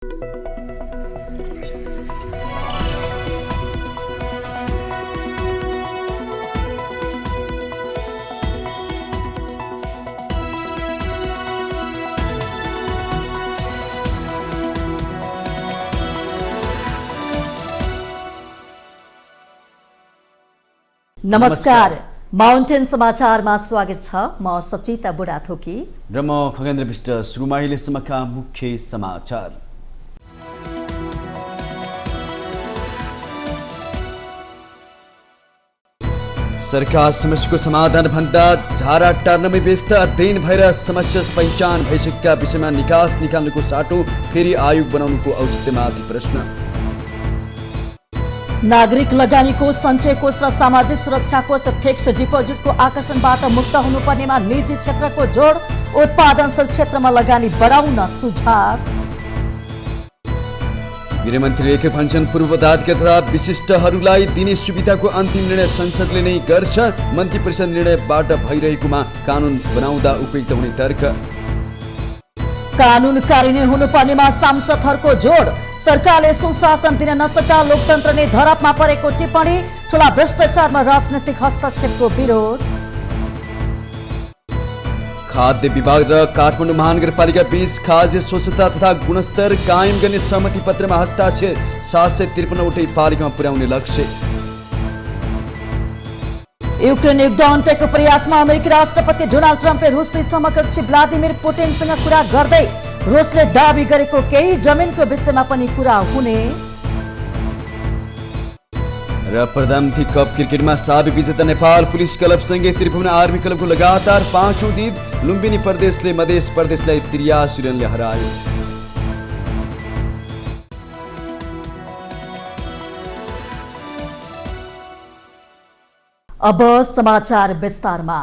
नमस्कार, माउन्टेन समाचारमा स्वागत छ। म सचिता बुढाथोकी र म खगेन्द्र विष्ट। सुरुमा अहिलेसम्मका मुख्य समाचार। सरकार समस्याको समाधान भन्दा झारा टार्नमै व्यस्त। अध्ययन भएर समस्या पहिचान भइसकेका विषयमा निकास निकाल्नुको साटो फेरि आयोग बनाउनुको औचित्यमाथि प्रश्न। नागरिक लगानीको सञ्चय कोष र सामाजिक सुरक्षा कोष फिक्स डिपोजिटको आकर्षणबाट मुक्त हुनुपर्नेमा निजी क्षेत्रको जोड। उत्पादनशील क्षेत्रमा लगानी बढाउन सुझाव। गृहमन्त्रीले के भन्छन्, पूर्व पदाधिकारी तथा विशिष्टहरूलाई दिने सुविधाको अन्तिम निर्णय संसदले नै गर्छ। मन्त्री परिषद निर्णयबाट भइरहेकोमा कानुन बनाउँदा उपयुक्त हुने तर्क। कानुन कार्यान्वयन हुनुपर्नेमा सांसदहरूको जोड। सरकारले सुशासन दिन नसक्दा लोकतन्त्र नै धरापमा परेको टिप्पणी। ठूला भ्रष्टाचारमा राजनैतिक हस्तक्षेपको विरोध। खाद्य विभाग र काठमाडौँ महानगरपालिका बीच खाद्य स्वच्छता तथा गुणस्तर कायम गर्ने सहमति पत्रमा हस्ताक्षर। 753 वटै पालिकामा पुर्याउने लक्ष्य। युक्रेन युद्ध अन्त्यको प्रयासमा अमेरिकी राष्ट्रपति डोनाल्ड ट्रम्पले रुसी समकक्षी व्लादिमिर पुटिनसँग कुरा गर्दै रुसले दाबी गरेको केही जमिनको विषयमा पनि कुरा हुने। र प्रधानमन्त्री कप क्रिकेटमा साबी विजेता नेपाल पुलिस क्लबसँगै त्रिभुवन आर्मी क्लबको लगातार 5औं जित। लुम्बिनी प्रदेशले मधेस प्रदेशलाई 83 रनले हरायो। अब समाचार विस्तारमा।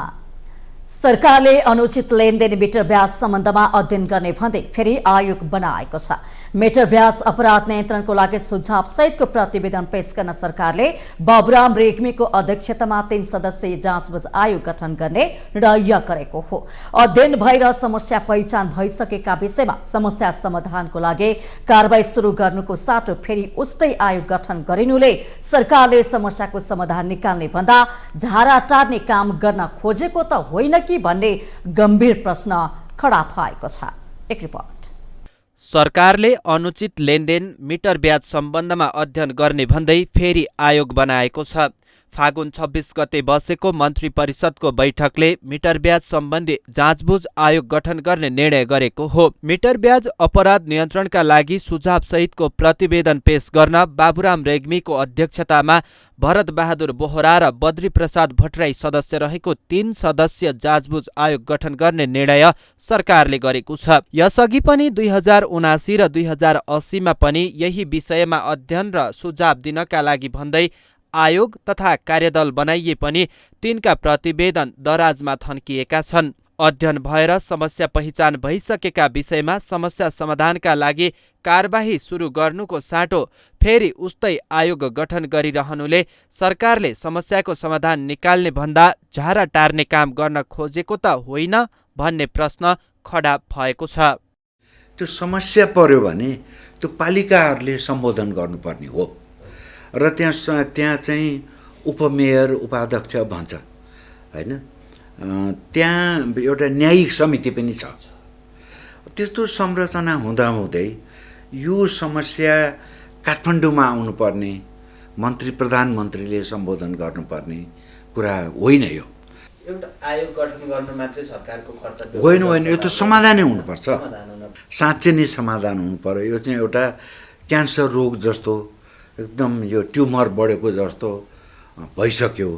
सरकारले अनुचित लेनदेन मिटर ब्याज सम्बन्धमा अध्ययन गर्ने भन्दै फेरि आयोग बनाएको छ। मिटर ब्याज अपराध नियन्त्रणको लागि सुझाव सहितको प्रतिवेदन पेश गर्न सरकारले बाबुराम रेग्मीको अध्यक्षतामा 3 सदस्यीय जाँचबुझ आयोग गठन गर्ने निर्णय गरेको हो। अध्ययन भएर समस्या पहिचान भइसकेका विषयमा समस्या समाधानको लागि कारबाही सुरु गर्नुको साटो फेरि उस्तै आयोग गठन गरिनुले सरकारले समस्याको समाधान निकाल्ने भन्दा झारा टार्ने काम गर्न खोजेको त होइन कि भन्ने गम्भीर प्रश्न खडा भएको छ। एक रिपोर्ट। सरकारले अनुचित लेनदेन मिटर ब्याज सम्बन्धमा अध्ययन गर्ने भन्दै फेरि आयोग बनाएको छ। फागुन 26 गते बसेको मन्त्री परिषदको बैठकले मिटर ब्याज सम्बन्धी जाँचबुझ आयोग गठन गर्ने निर्णय गरेको हो। मिटर ब्याज अपराध नियन्त्रणका लागि सुझाव सहितको प्रतिवेदन पेश गर्न बाबुराम रेग्मीको अध्यक्षतामा भरत बहादुर बोहरा र बद्री प्रसाद भट्टराई सदस्य रहेको 3 सदस्यीय जाँचबुझ आयोग गठन गर्ने निर्णय सरकारले गरेको छ। यसअघि पनि 2079 र 2080 मा पनि यही विषयमा अध्ययन र सुझाव दिनका लागि भन्दै आयोग तथा कार्यदल बनाइए पनि तिनका प्रतिवेदन दराजमा थन्किएका छन्। अध्ययन भएर समस्या पहिचान भइसकेका विषयमा समस्या समाधानका लागि कारबाही सुरु गर्नुको साटो फेरि उस्तै आयोग गठन गरिरहनुले सरकारले समस्याको समाधान निकाल्ने भन्दा झारा टार्ने काम गर्न खोजेको त होइन भन्ने प्रश्न खडा भएको छ। त्यो समस्या पर्यो भने त्यो पालिकाहरूले सम्बोधन गर्नुपर्ने हो र त्यहाँ चाहिँ उपमेयर उपाध्यक्ष भन्छ हैन। त्यहाँ एउटा न्यायिक समिति पनि छ। त्यस्तो संरचना हुँदाहुँदै यो समस्या काठमाडौँमा आउनुपर्ने, मन्त्री प्रधानमन्त्रीले सम्बोधन गर्नुपर्ने कुरा होइन। यो एउटा आयोग गठन गर्नु मात्रै सरकारको कर्तव्य होइन, यो त समाधानै हुनुपर्छ। साँच्चै नै समाधान हुनु पर्यो। यो चाहिँ एउटा क्यान्सर रोग जस्तो एकदम यो ट्युमर बढेको जस्तो भइसक्यो।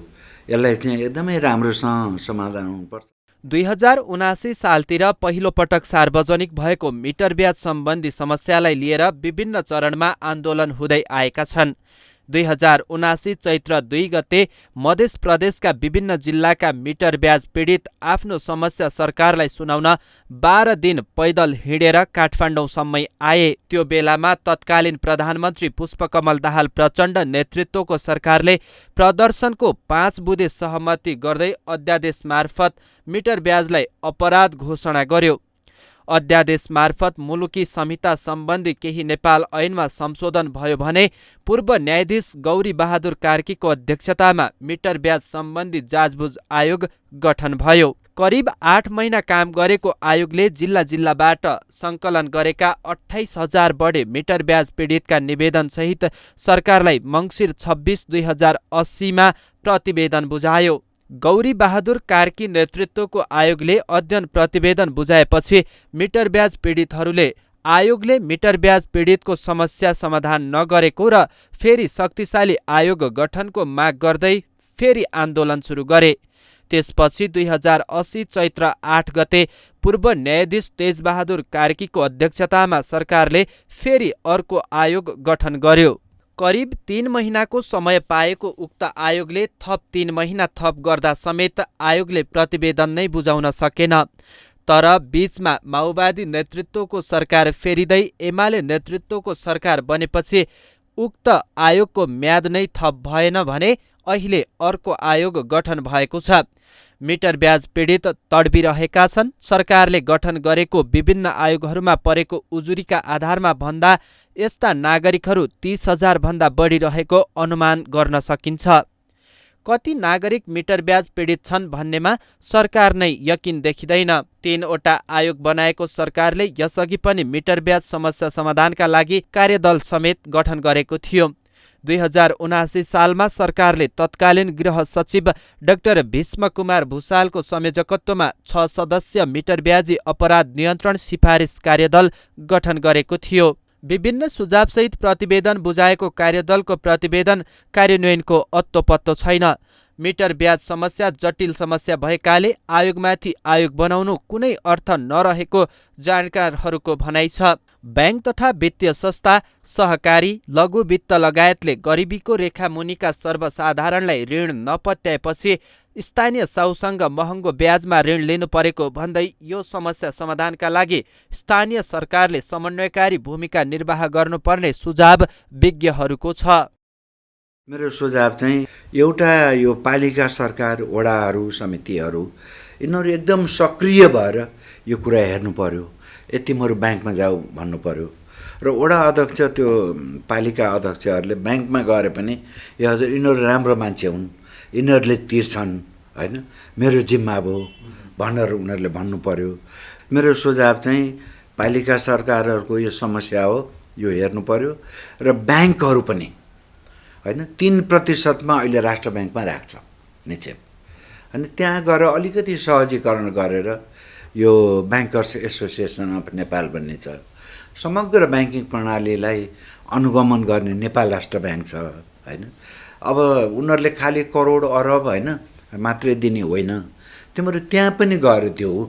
यसलाई चाहिँ एकदमै राम्रोसँग समाधान हुनुपर्छ। 2079 सालतिर पहिलो पटक सार्वजनिक भएको मिटर ब्याज सम्बन्धी समस्यालाई लिएर विभिन्न चरणमा आन्दोलन हुँदै आएका छन्। 2079 चैत्र 2 गते मध्य प्रदेशका विभिन्न जिल्लाका मिटर ब्याज पीडित आफ्नो समस्या सरकारलाई सुनाउन 12 दिन पैदल हिँडेर काठमाडौँसम्मै आए। त्यो बेलामा तत्कालीन प्रधानमन्त्री पुष्पकमल दाहाल प्रचण्ड नेतृत्वको सरकारले प्रदर्शनको 5 बुँदे सहमति गर्दै अध्यादेश मार्फत मिटर ब्याजलाई अपराध घोषणा गर्यो। अध्यादेश मार्फत मुलुकी संहिता सम्बन्धी केही नेपाल ऐनमा संशोधन भयो भने पूर्व न्यायाधीश गौरी बहादुर कार्कीको अध्यक्षतामा मिटर ब्याज सम्बन्धी जाँचबुझ आयोग गठन भयो। करिब 8 महिना काम गरेको आयोगले जिल्ला जिल्लाबाट सङ्कलन गरेका 28,000 बढी मिटर ब्याज पीडितका निवेदनसहित सरकारलाई मङ्सिर 26, 2080 प्रतिवेदन बुझायो। गौरी बहादुर कार्की नेतृत्वको आयोगले अध्ययन प्रतिवेदन बुझाएपछि मिटर ब्याज पीडितहरूले आयोगले मिटर ब्याज पीडितको समस्या समाधान नगरेको र फेरि शक्तिशाली आयोग गठनको माग गर्दै फेरि आन्दोलन सुरु गरे। त्यसपछि 2080 चैत्र 8 गते पूर्व न्यायाधीश तेजबहादुर कार्कीको अध्यक्षतामा सरकारले फेरि अर्को आयोग गठन गर्यो। करिब 3 महिनाको समय पाएको उक्त आयोगले थप 3 महिना थप गर्दा समेत आयोगले प्रतिवेदन नै बुझाउन सकेन। तर बीचमा माओवादी नेतृत्वको सरकार फेरिँदै एमाले नेतृत्वको सरकार बनेपछि उक्त आयोगको म्याद नै थप भएन भने अहिले अर्को आयोग गठन भएको छ। मिटर ब्याज पीडित तडबिरहेका छन्। सरकारले गठन गरेको विभिन्न आयोगहरूमा परेको उजुरीका आधारमा भन्दा यस्ता नागरिकहरू 30,000 भन्दा बढी रहेको अनुमान गर्न सकिन्छ। कति नागरिक मिटर ब्याज पीडित छन् भन्नेमा सरकार नै यकिन देखिँदैन। 3वटा आयोग बनाएको सरकारले यसअघि पनि मिटर ब्याज समस्या समाधानका लागि कार्यदल समेत गठन गरेको थियो। 2079 सालमा सरकारले तत्कालीन गृह सचिव डाक्टर भीष्म कुमार भुसालको संयोजकत्वमा 6 सदस्य मिटर ब्याजी अपराध नियन्त्रण सिफारिस कार्यदल गठन गरेको थियो। विभिन्न सुझावसहित प्रतिवेदन बुझाएको कार्यदलको प्रतिवेदन कार्यान्वयनको अत्तोपत्तो छैन। मिटर ब्याज समस्या जटिल समस्या भएकाले आयोगमाथि आयोग बनाउनु कुनै अर्थ नरहेको जानकारहरूको भनाइ छ। बैंक तथा वित्तीय संस्था, सहकारी, लघु वित्त लगायतले गरिबीको रेखा मुनिका सर्वसाधारणलाई ऋण नपत्याएपछि स्थानीय साहुसँग महँगो ब्याजमा ऋण लिनु परेको भन्दै यो समस्या समाधानका लागि स्थानीय सरकारले समन्वयकारी भूमिका निर्वाह गर्नुपर्ने सुझाव विज्ञहरूको छ। मेरो सुझाव चाहिँ एउटा यो पालिका सरकार, वडाहरू, समितिहरू यिनीहरू एकदम सक्रिय भएर यो कुरा हेर्नु पर्यो। तिमीहरू ब्याङ्कमा जाऊ भन्नु पर्यो र वडा अध्यक्ष, त्यो पालिका अध्यक्षहरूले ब्याङ्कमा गएर पनि यो हजुर यिनीहरू राम्रो मान्छे हुन्, यिनीहरूले तिर्छन्, होइन, मेरो जिम्मा भयो भनेर उनीहरूले भन्नु पर्यो। मेरो सुझाव चाहिँ पालिका सरकारहरूको यो समस्या हो, यो हेर्नु पर्यो र ब्याङ्कहरू पनि होइन 3% अहिले राष्ट्र ब्याङ्कमा राख्छ निक्षेप, अनि त्यहाँ गएर अलिकति सहजीकरण गरेर यो ब्याङ्कर्स एसोसिएसन अफ नेपाल भन्ने छ, समग्र ब्याङ्किङ प्रणालीलाई अनुगमन गर्ने नेपाल राष्ट्र ब्याङ्क छ, होइन। अब उनीहरूले खालि करोड अरब होइन मात्रै दिने होइन, तिमीहरू त्यहाँ पनि गएर देऊ।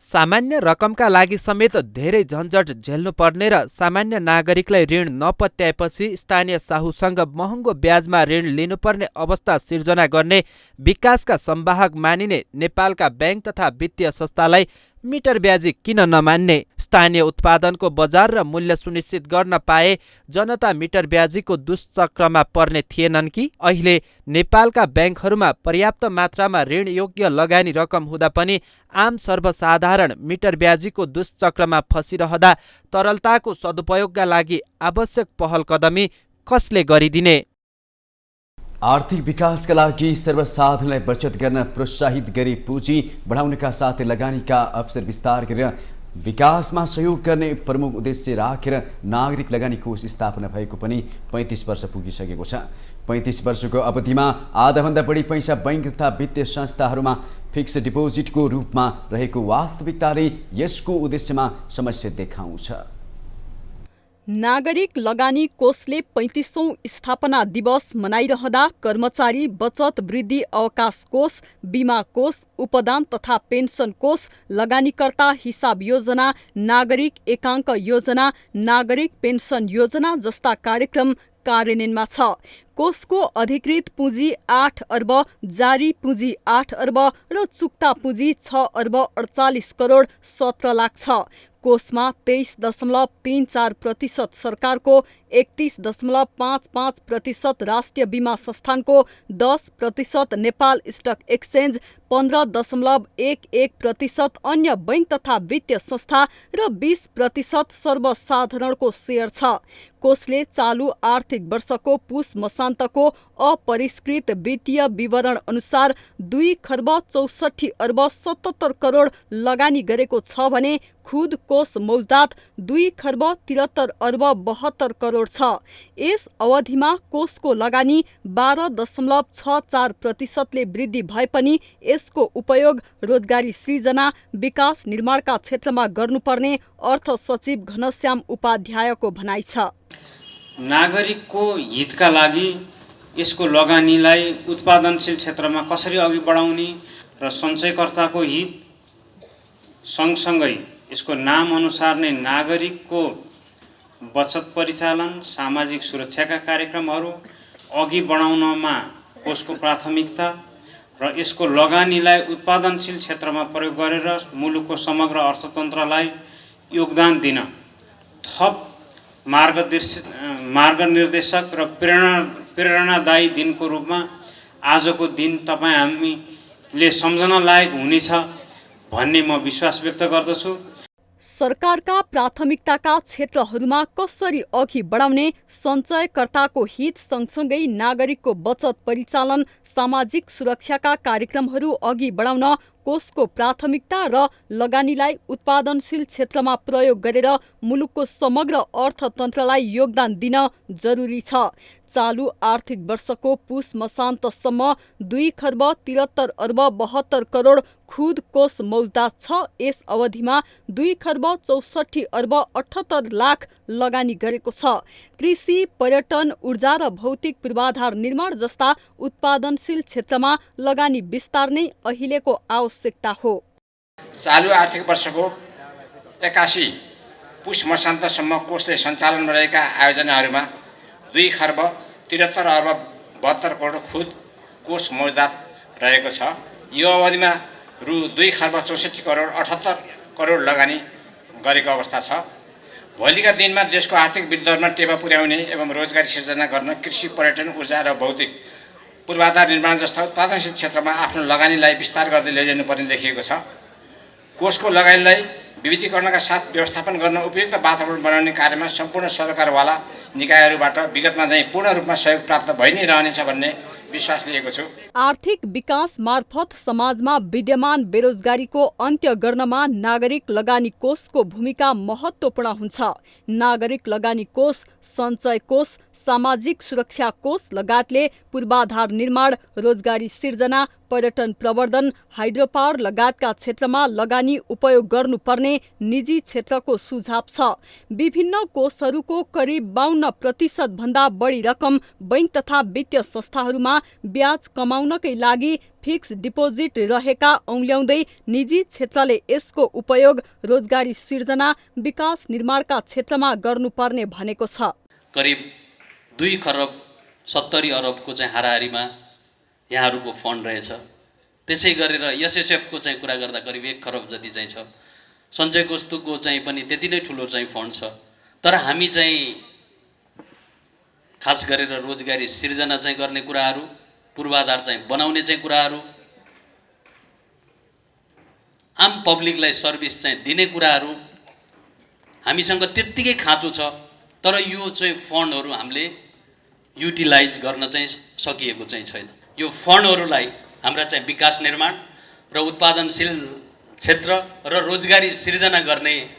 सामान्य रकमका लागि समेत धेरै झन्झट झेल्नुपर्ने र सामान्य नागरिकलाई ऋण नपत्याएपछि स्थानीय साहुसँग महँगो ब्याजमा ऋण लिनुपर्ने अवस्था सिर्जना गर्ने विकासका संवाहक मानिने नेपालका बैंक तथा वित्तीय संस्थालाई मिटर ब्याजी किन नमान्ने? स्थानीय उत्पादनको बजार र मूल्य सुनिश्चित गर्न पाए जनता मिटर ब्याजीको दुष्चक्रमा पर्ने थिएनन् कि? अहिले नेपालका ब्याङ्कहरूमा पर्याप्त मात्रामा ऋण योग्य लगानी रकम हुँदा पनि आम सर्वसाधारण मिटर ब्याजीको दुष्चक्रमा फसिरहँदा तरलताको सदुपयोगका लागि आवश्यक पहल कदमी कसले गरिदिने? आर्थिक विकासका लागि सर्वसाधारणलाई बचत गर्न प्रोत्साहित गरी पुँजी बढाउनका साथै लगानीका अवसर विस्तार गरेर विकासमा सहयोग गर्ने प्रमुख उद्देश्य राखेर नागरिक लगानी कोष स्थापना भएको पनि 35 वर्ष पुगिसकेको छ। 35 वर्षको अवधिमा आधाभन्दा बढी पैसा बैंक तथा वित्तीय संस्थाहरूमा फिक्स डिपोजिटको रूपमा रहेको वास्तविकताले यसको उद्देश्यमा समस्या देखाउँछ। नागरिक लगानी कोषले 35औं स्थापना दिवस मनाइरहँदा कर्मचारी बचत वृद्धि अवकाश कोष, बीमा कोष, उपदान तथा पेन्सन कोष, लगानीकर्ता हिसाब योजना, नागरिक एकाङ्क योजना, नागरिक पेन्सन योजना जस्ता कार्यक्रम कार्यान्वयनमा छ। कोषको अधिकृत पुँजी 8 अर्ब, जारी पुँजी 8 अर्ब र चुक्ता पुँजी 6 अर्ब 48 करोड 17 लाख छ। कोषमा 23.34% सरकारको, 31.55% राष्ट्रिय बीमा संस्थानको, 10% नेपाल स्टक एक्सचेन्ज, 15.11% अन्य बैंक तथा वित्तीय संस्था र 20% सर्वसाधारणको शेयर छ। कोषले चालु आर्थिक वर्षको पुस मसान्तको अपरिष्कृत वित्तीय विवरण अनुसार 2,64,77 करोड लगानी गरेको छ भने खुद कोष मौजदात 2,73,72 करोड छ। यस अवधिमा कोषको लगानी 12.64% वृद्धि भए पनि यसको उपयोग रोजगारी सृजना, विकास निर्माणका क्षेत्रमा गर्नुपर्ने अर्थ सचिव घनश्याम उपाध्यायको भनाइ छ। नागरिकको हितका लागि यसको लगानीलाई उत्पादनशील क्षेत्रमा कसरी अघि बढाउने र सञ्चयकर्ताको हित सँगसँगै यसको नाम अनुसार नै नागरिकको बचत परिचालन, सामाजिक सुरक्षाका कार्यक्रमहरू अघि बढाउनमा कोषको प्राथमिकता र यसको लगानीलाई उत्पादनशील क्षेत्रमा प्रयोग गरेर मुलुकको समग्र अर्थतन्त्रलाई योगदान दिन थप मार्गनिर्देशक र प्रेरणादायी दिनको रूपमा आजको दिन तपाईँ हामीले सम्झन लायक हुनेछ भन्ने म विश्वास व्यक्त गर्दछु। सरकारका प्राथमिकताका क्षेत्रहरूमा कसरी अघि बढाउने, सञ्चयकर्ताको हित सँगसँगै नागरिकको बचत परिचालन, सामाजिक सुरक्षाका कार्यक्रमहरू अघि बढाउन कोषको प्राथमिकता र लगानीलाई उत्पादनशील क्षेत्रमा प्रयोग गरेर मुलुकको समग्र अर्थतन्त्रलाई योगदान दिन जरुरी छ। चालु आर्थिक वर्षको पुस मसान्तसम्म 2,73,72 करोड खुद कोष मौजदात छ। यस अवधिमा 2,64,78 लाख लगानी गरेको छ। कृषि, पर्यटन, ऊर्जा र भौतिक पूर्वाधार निर्माण जस्ता उत्पादनशील क्षेत्रमा लगानी विस्तार नै अहिलेको आवश्यकता हो। चालु आर्थिक वर्षको 81 पुस मसान्तसम्म कोषले सञ्चालनमा रहेका आयोजनाहरूमा 2,73,72 करोड खुद कोष मौजदात रहेको छ। यो अवधिमा रु 2,64,78 करोड लगानी गरेको अवस्था छ। भोलिका दिनमा देशको आर्थिक वृद्धिदरमा टेवा पुर्याउने एवं रोजगारी सिर्जना गर्न कृषि, पर्यटन, ऊर्जा र भौतिक पूर्वाधार निर्माण जस्ता उत्पादनशील क्षेत्रमा आफ्नो लगानीलाई विस्तार गर्दै लैजानुपर्ने देखिएको छ। कोषको लगानीलाई विविधीकरणका साथ व्यवस्थापन गर्न उपयुक्त वातावरण बनाउने कार्यमा सम्पूर्ण सरकारवाला निकायहरूबाट विगतमा चाहिँ पूर्ण रूपमा सहयोग प्राप्त भइ नै रहनेछ भन्ने विश्वास लिएको छु। आर्थिक विकास मार्फत समाजमा विद्यमान बेरोजगारीको अन्त्य गर्नमा नागरिक लगानी कोषको भूमिका महत्त्वपूर्ण हुन्छ। नागरिक लगानी कोष, सञ्चय कोष, सामाजिक सुरक्षा कोष लगायतले पूर्वाधार निर्माण, रोजगारी सिर्जना, पर्यटन प्रवर्धन, हाइड्रोपावर लगायतका क्षेत्रमा लगानी उपयोग गर्नुपर्ने निजी क्षेत्रको सुझाव छ। विभिन्न कोषहरूको करिब 52% भन्दा बढी रकम बैंक तथा वित्तीय संस्थाहरूमा ब्याज कमाउनकै लागि फिक्स डिपोजिट रहेका औल्याउँदै निजी क्षेत्रले यसको उपयोग रोजगारी सिर्जना, विकास निर्माणका क्षेत्रमा गर्नुपर्ने भनेको छ। करिब 2,70,00,000,000 चाहिँ हाराहारीमा यहाँहरूको फन्ड रहेछ। त्यसै गरेर एसएसएफको चाहिँ कुरा गर्दा करिब 1 खरब जति चाहिँ छ। सञ्चय कोषको चाहिँ पनि त्यति नै ठुलो चाहिँ फन्ड छ। तर हामी चाहिँ खास गरेर रोजगारी सिर्जना चाहिँ गर्ने कुराहरू, पूर्वाधार चाहिँ बनाउने चाहिँ कुराहरू, आम पब्लिकलाई सर्भिस चाहिँ दिने कुराहरू हामीसँग त्यत्तिकै खाँचो छ। तर यो चाहिँ फन्डहरू हामीले युटिलाइज गर्न चाहिँ सकिएको चाहिँ छैन। यो फन्डहरूलाई हाम्रा चाहिँ विकास निर्माण र उत्पादनशील क्षेत्र र रोजगारी सिर्जना गर्ने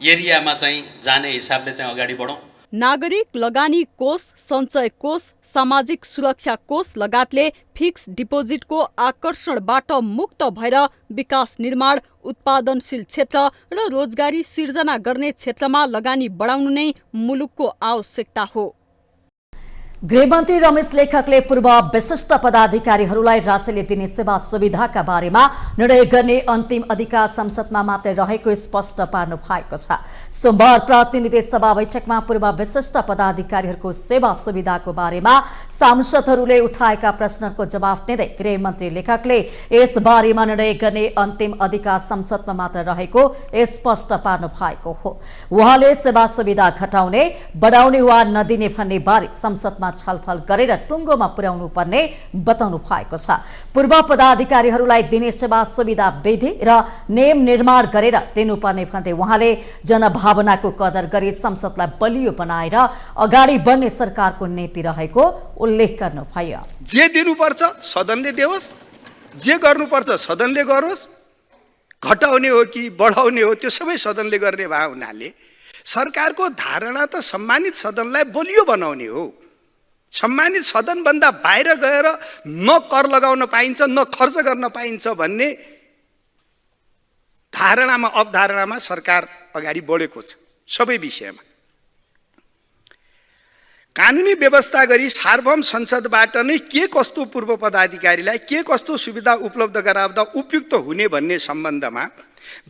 एरियामा चाहिँ जाने हिसाबले चाहिँ अगाडि बढौँ। नागरिक लगानी कोष, सञ्चय कोष, सामाजिक सुरक्षा कोष लगायतले फिक्स डिपोजिटको आकर्षणबाट मुक्त भएर विकास निर्माण, उत्पादनशील क्षेत्र र रोजगारी सिर्जना गर्ने क्षेत्रमा लगानी बढाउनु नै मुलुकको आवश्यकता हो। गृहमन्त्री रमेश लेखकले पूर्व विशिष्ट पदाधिकारीहरूलाई राज्यले दिने सेवा सुविधाका बारेमा निर्णय गर्ने अन्तिम अधिकार संसदमा मात्रै रहेको स्पष्ट पार्नु भएको छ। सोमबार प्रतिनिधि सभा बैठकमा पूर्व विशिष्ट पदाधिकारीहरूको सेवा सुविधाको बारेमा सांसदहरूले उठाएका प्रश्नहरूको जवाफ दिँदै गृहमन्त्री लेखकले यस बारेमा निर्णय गर्ने अन्तिम अधिकार संसदमा मात्र रहेको स्पष्ट पार्नु भएको हो। उहाँले सेवा सुविधा घटाउने, बढाउने वा नदिने भन्ने बारे संसदमा छलफल गरेर टुङ्गोमा पुर्याउनु पर्ने बताउनु भएको छ। पूर्व पदाधिकारीहरूलाई दिने सेवा सुविधा विधि र नियम निर्माण गरेर दिनुपर्ने भन्दै उहाँले जनभावनाको कदर गरी संसदलाई बलियो बनाएर अगाडि बढ्ने सरकारको नीति रहेको उल्लेख गर्नुभयो। जे दिनुपर्छ सदनले देओस्, जे गर्नुपर्छ सदनले गरोस्, घटाउने हो कि बढाउने हो त्यो सबै सदनले गर्ने भए हुनाले सरकारको धारणा त सम्मानित सदनलाई बलियो बनाउने हो। सम्मानित सदनभन्दा बाहिर गएर न कर लगाउन पाइन्छ न खर्च गर्न पाइन्छ भन्ने धारणामा अवधारणामा सरकार अगाडि बढेको छ। सबै विषयमा कानुनी व्यवस्था गरी सार्वभौम संसदबाट नै के कस्तो पूर्व पदाधिकारीलाई के कस्तो सुविधा उपलब्ध गराउँदा उपयुक्त हुने भन्ने सम्बन्धमा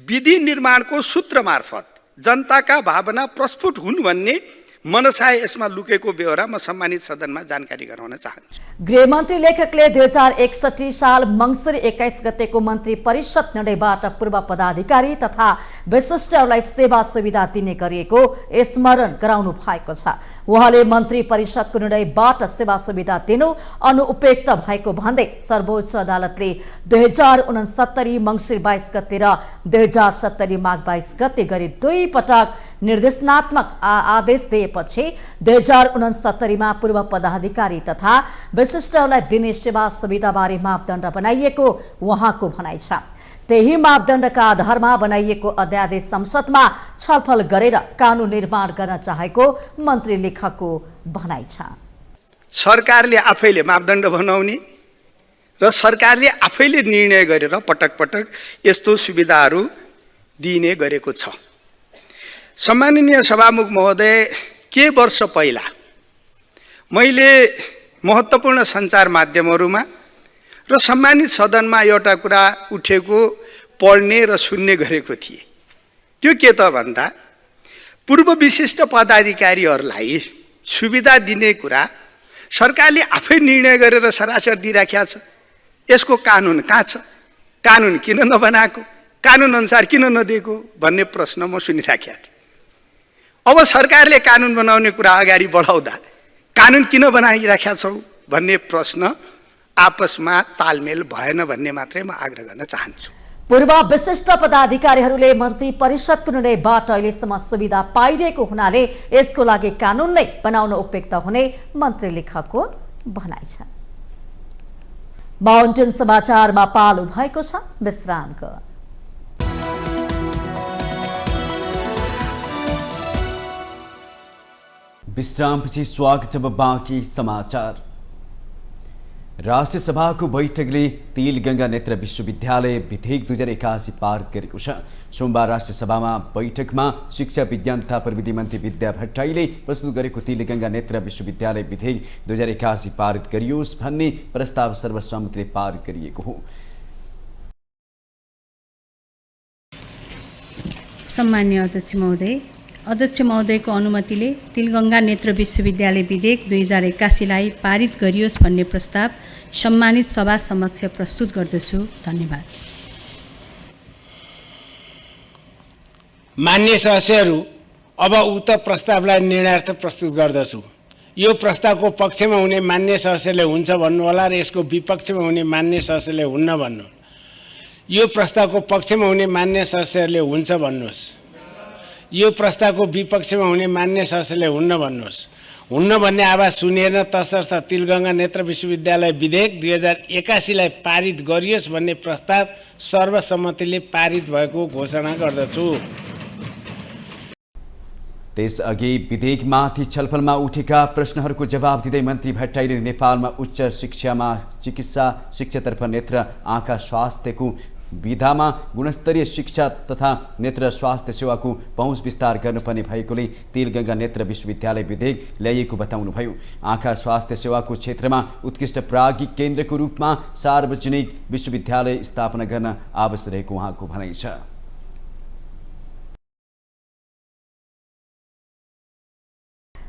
विधि निर्माणको सूत्र मार्फत जनताका भावना प्रस्फुट हुन् भन्ने मनसाय यसमा लुकेको बेहोरा म सम्मानित सदनमा जानकारी गराउन चाहन्छु। गृहमन्त्री लेखकले 2061 साल मङ्सिर 21 गतेको मन्त्री परिषद निर्णयबाट पूर्व पदाधिकारी तथा विशिष्टहरूलाई सेवा सुविधा दिने गरिएको स्मरण गराउनु भएको छ। उहाँले मन्त्री परिषदको निर्णयबाट सेवा सुविधा दिनु अनुपयुक्त भएको भन्दै सर्वोच्च अदालतले 2069 मङ्सिर 22 गते र 2070 माघ 22 गते गरी दुई पटक निर्देशनात्मक आदेश दिएपछि 2069 मा पूर्व पदाधिकारी तथा विशिष्टहरूलाई दिने सेवा सुविधाबारे मापदण्ड बनाइएको उहाँको भनाइ छ। त्यही मापदण्डका आधारमा बनाइएको अध्यादेश संसदमा छलफल गरेर कानून निर्माण गर्न चाहेको मन्त्री लेखकको भनाइ छ। सरकारले आफैले मापदण्ड बनाउने र सरकारले आफैले निर्णय गरेर पटक पटक यस्तो सुविधाहरू दिने गरेको छ। सम्माननीय सभामुख महोदय, के वर्ष पहिला मैले महत्त्वपूर्ण सञ्चार माध्यमहरूमा र सम्मानित सदनमा एउटा कुरा उठेको पढ्ने र सुन्ने गरेको थिएँ। त्यो के त भन्दा पूर्व विशिष्ट पदाधिकारीहरूलाई सुविधा दिने कुरा सरकारले आफै निर्णय गरेर सरासर दिइराखेको छ। यसको कानुन कहाँ छ? कानुन किन नबनाएको? कानुन अनुसार किन नदिएको भन्ने प्रश्न म सुनिराखेको थिएँ। अब सरकारले कानुन बनाउने कुरा अगाडि बढाउँदा कानुन किन बनाइराखेका छौ भन्ने प्रश्न आपसमा तालमेल भएन भन्ने मात्रै म आग्रह गर्न चाहन्छु। पूर्व विशिष्ट पदाधिकारीहरूले मन्त्री परिषदको निर्णयबाट अहिलेसम्म सुविधा पाइरहेको हुनाले यसको लागि कानुन नै बनाउन उपयुक्त हुने मन्त्री लेखकको भनाइ छ। माउन्टेन समाचारमा पालो भएको छ विश्रामको। विश्रामपछि स्वागत छ बाँकी समाचार। राष्ट्रिय सभाको बैठकले तिलगङ्गा नेत्र विश्वविद्यालय विधेयक 2081 पारित गरेको छ। सोमबार राष्ट्रिय सभामा बैठकमा शिक्षा विज्ञान तथा प्रविधि मन्त्री विद्या भट्टराईले प्रस्तुत गरेको तिलगङ्गा नेत्र विश्वविद्यालय विधेयक 2081 पारित गरियोस् भन्ने प्रस्ताव सर्वसम्मतिले पारित गरिएको हो। सम्माननीय अध्यक्ष महोदयको अनुमतिले तिलगङ्गा नेत्र विश्वविद्यालय विधेयक 2081लाई पारित गरियोस् भन्ने प्रस्ताव सम्मानित सभा समक्ष प्रस्तुत गर्दछु। धन्यवाद। मान्य सदस्यहरू, अब उक्त प्रस्तावलाई निर्णयार्थ प्रस्तुत गर्दछु। यो प्रस्तावको पक्षमा हुने मान्य सदस्यले हुन्छ भन्नुहोला र यसको विपक्षमा हुने मान्य सदस्यले हुन्न भन्नु। यो प्रस्तावको पक्षमा हुने मान्य सदस्यहरूले हुन्छ भन्नुहोस्। यो प्रस्तावको विपक्षमा हुने मान्य सदस्यले हुन्न भन्नुहोस्। हुन्न भन्ने आवाज सुनिएन, तसर्थ तिलगङ्गा नेत्र विश्वविद्यालय विधेयक 2081लाई पारित गरियोस् भन्ने प्रस्ताव सर्वसम्मतिले पारित भएको घोषणा गर्दछु। त्यसअघि विधेयकमाथि छलफलमा उठेका प्रश्नहरूको जवाब दिँदै मन्त्री भट्टराईले नेपालमा उच्च शिक्षामा चिकित्सा शिक्षातर्फ नेत्र आँखा स्वास्थ्यको विधामा गुणस्तरीय शिक्षा तथा नेत्र स्वास्थ्य सेवाको पहुँच विस्तार गर्नुपर्ने भएकोले तिलगङ्गा नेत्र विश्वविद्यालय विधेयक ल्याइएको बताउनुभयो। आँखा स्वास्थ्य सेवाको क्षेत्रमा उत्कृष्ट प्राज्ञिक केन्द्रको रूपमा सार्वजनिक विश्वविद्यालय स्थापना गर्न आवश्यक रहेको उहाँको भनाइ छ।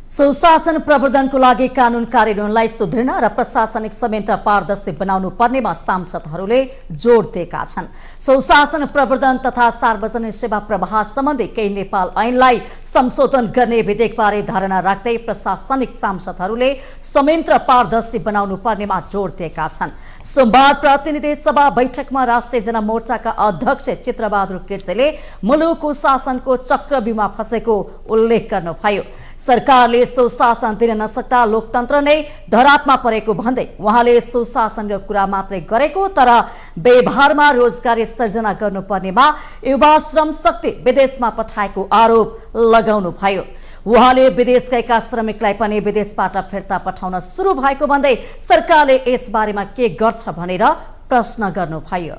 सुशासन प्रवर्धनको लागि कानुन कार्यान्वयनलाई सुदृढ र प्रशासनिक संयन्त्र पारदर्शी बनाउनु पर्नेमा सांसदहरूले जोड दिएका छन्। सुशासन प्रवर्धन तथा सार्वजनिक सेवा प्रवाह सम्बन्धी केही नेपाल ऐनलाई संशोधन गर्ने विधेयकबारे धारणा राख्दै प्रशासनिक सांसदहरूले संयन्त्र पारदर्शी बनाउनु पर्नेमा जोड दिएका छन्। सोमबार प्रतिनिधि सभा बैठकमा राष्ट्रिय जनमोर्चाका अध्यक्ष चित्रबहादुर केसीले मुलुकको शासनको चक्रव्यूहमा फँसेको उल्लेख गर्नुभयो। सरकारले सुशासन दिन नसक्दा लोकतन्त्र नै धरापमा परेको भन्दै उहाँले सुशासनको कुरा मात्रै गरेको तर व्यवहारमा रोजगारी सृजना गर्नुपर्नेमा युवा श्रम शक्ति विदेशमा पठाएको आरोप लगाउनुभयो। उहाँले विदेश गएका श्रमिकलाई पनि विदेशबाट फिर्ता पठाउन सुरु भएको भन्दै सरकारले यसबारेमा के गर्छ भनेर प्रश्न गर्नुभयो।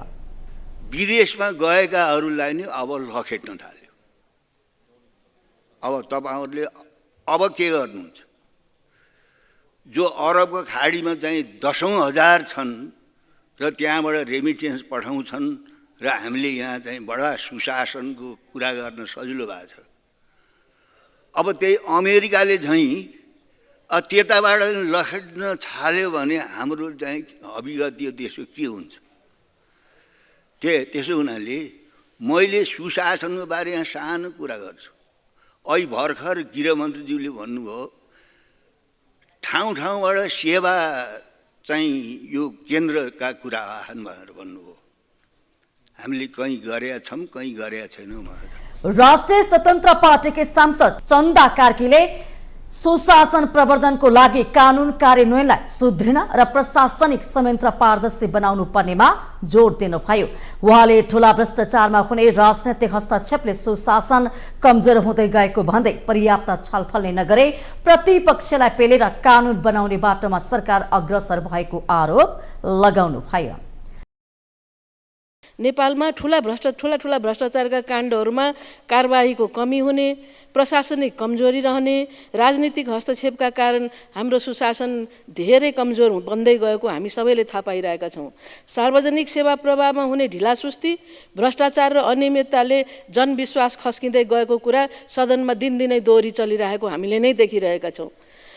विदेशमा गएकाहरूलाई नि अब लखेट्न थाल्यो। अब तपाईहरुले अब के गर्नुहुन्छ? जो अरबको खाडीमा चाहिँ दशौं हजार छन् र त्यहाँबाट रेमिटेन्स पठाउँछन् र हामीले यहाँ चाहिँ बडा सुशासनको कुरा गर्न सजिलो भएको छ। अब त्यही अमेरिकाले चाहिँ त्यताबाट लखेट्न थाल्यो भने हाम्रो चाहिँ अभिगतीय देशको के हुन्छ? त्यसो हुनाले मैले सुशासनको बारे यहाँ सानो कुरा गर्छु। अहिले भर्खर गृहमन्त्रीज्यूले भन्नुभयो ठाउँ ठाउँबाट सेवा चाहिँ यो केन्द्रका कुरा आछन् भनेर भन्नुभयो। हामीले कहीँ गरेका छौँ कहीँ गरेका छैनौँ। राष्ट्रिय स्वतन्त्र पार्टीकी सांसद चन्दा कार्कीले सुशासन प्रवर्धनको लागि कानुन कार्यान्वयनलाई सुदृढ र प्रशासनिक संयन्त्र पारदर्शी बनाउनु पर्नेमा जोड दिनुभयो। उहाँले ठूला भ्रष्टाचारमा हुने राजनैतिक हस्तक्षेपले सुशासन कमजोर हुँदै गएको भन्दै पर्याप्त छलफल नै नगरे प्रतिपक्षलाई पेलेर कानुन बनाउने बाटोमा सरकार अग्रसर भएको आरोप लगाउनुभयो। नेपालमा ठूला भ्रष्टाचारका काण्डहरूमा कारबाहीको कमी हुने, प्रशासनिक कमजोरी रहने, राजनीतिक हस्तक्षेपका कारण हाम्रो सुशासन धेरै कमजोर बन्दै गएको हामी सबैले थाहा पाइरहेका छौँ। सार्वजनिक सेवा प्रवाहमा हुने ढिलासुस्ती, भ्रष्टाचार र अनियमितताले जनविश्वास खस्किँदै गएको कुरा सदनमा दिनदिनै दोहोरी चलिरहेको हामीले नै देखिरहेका छौँ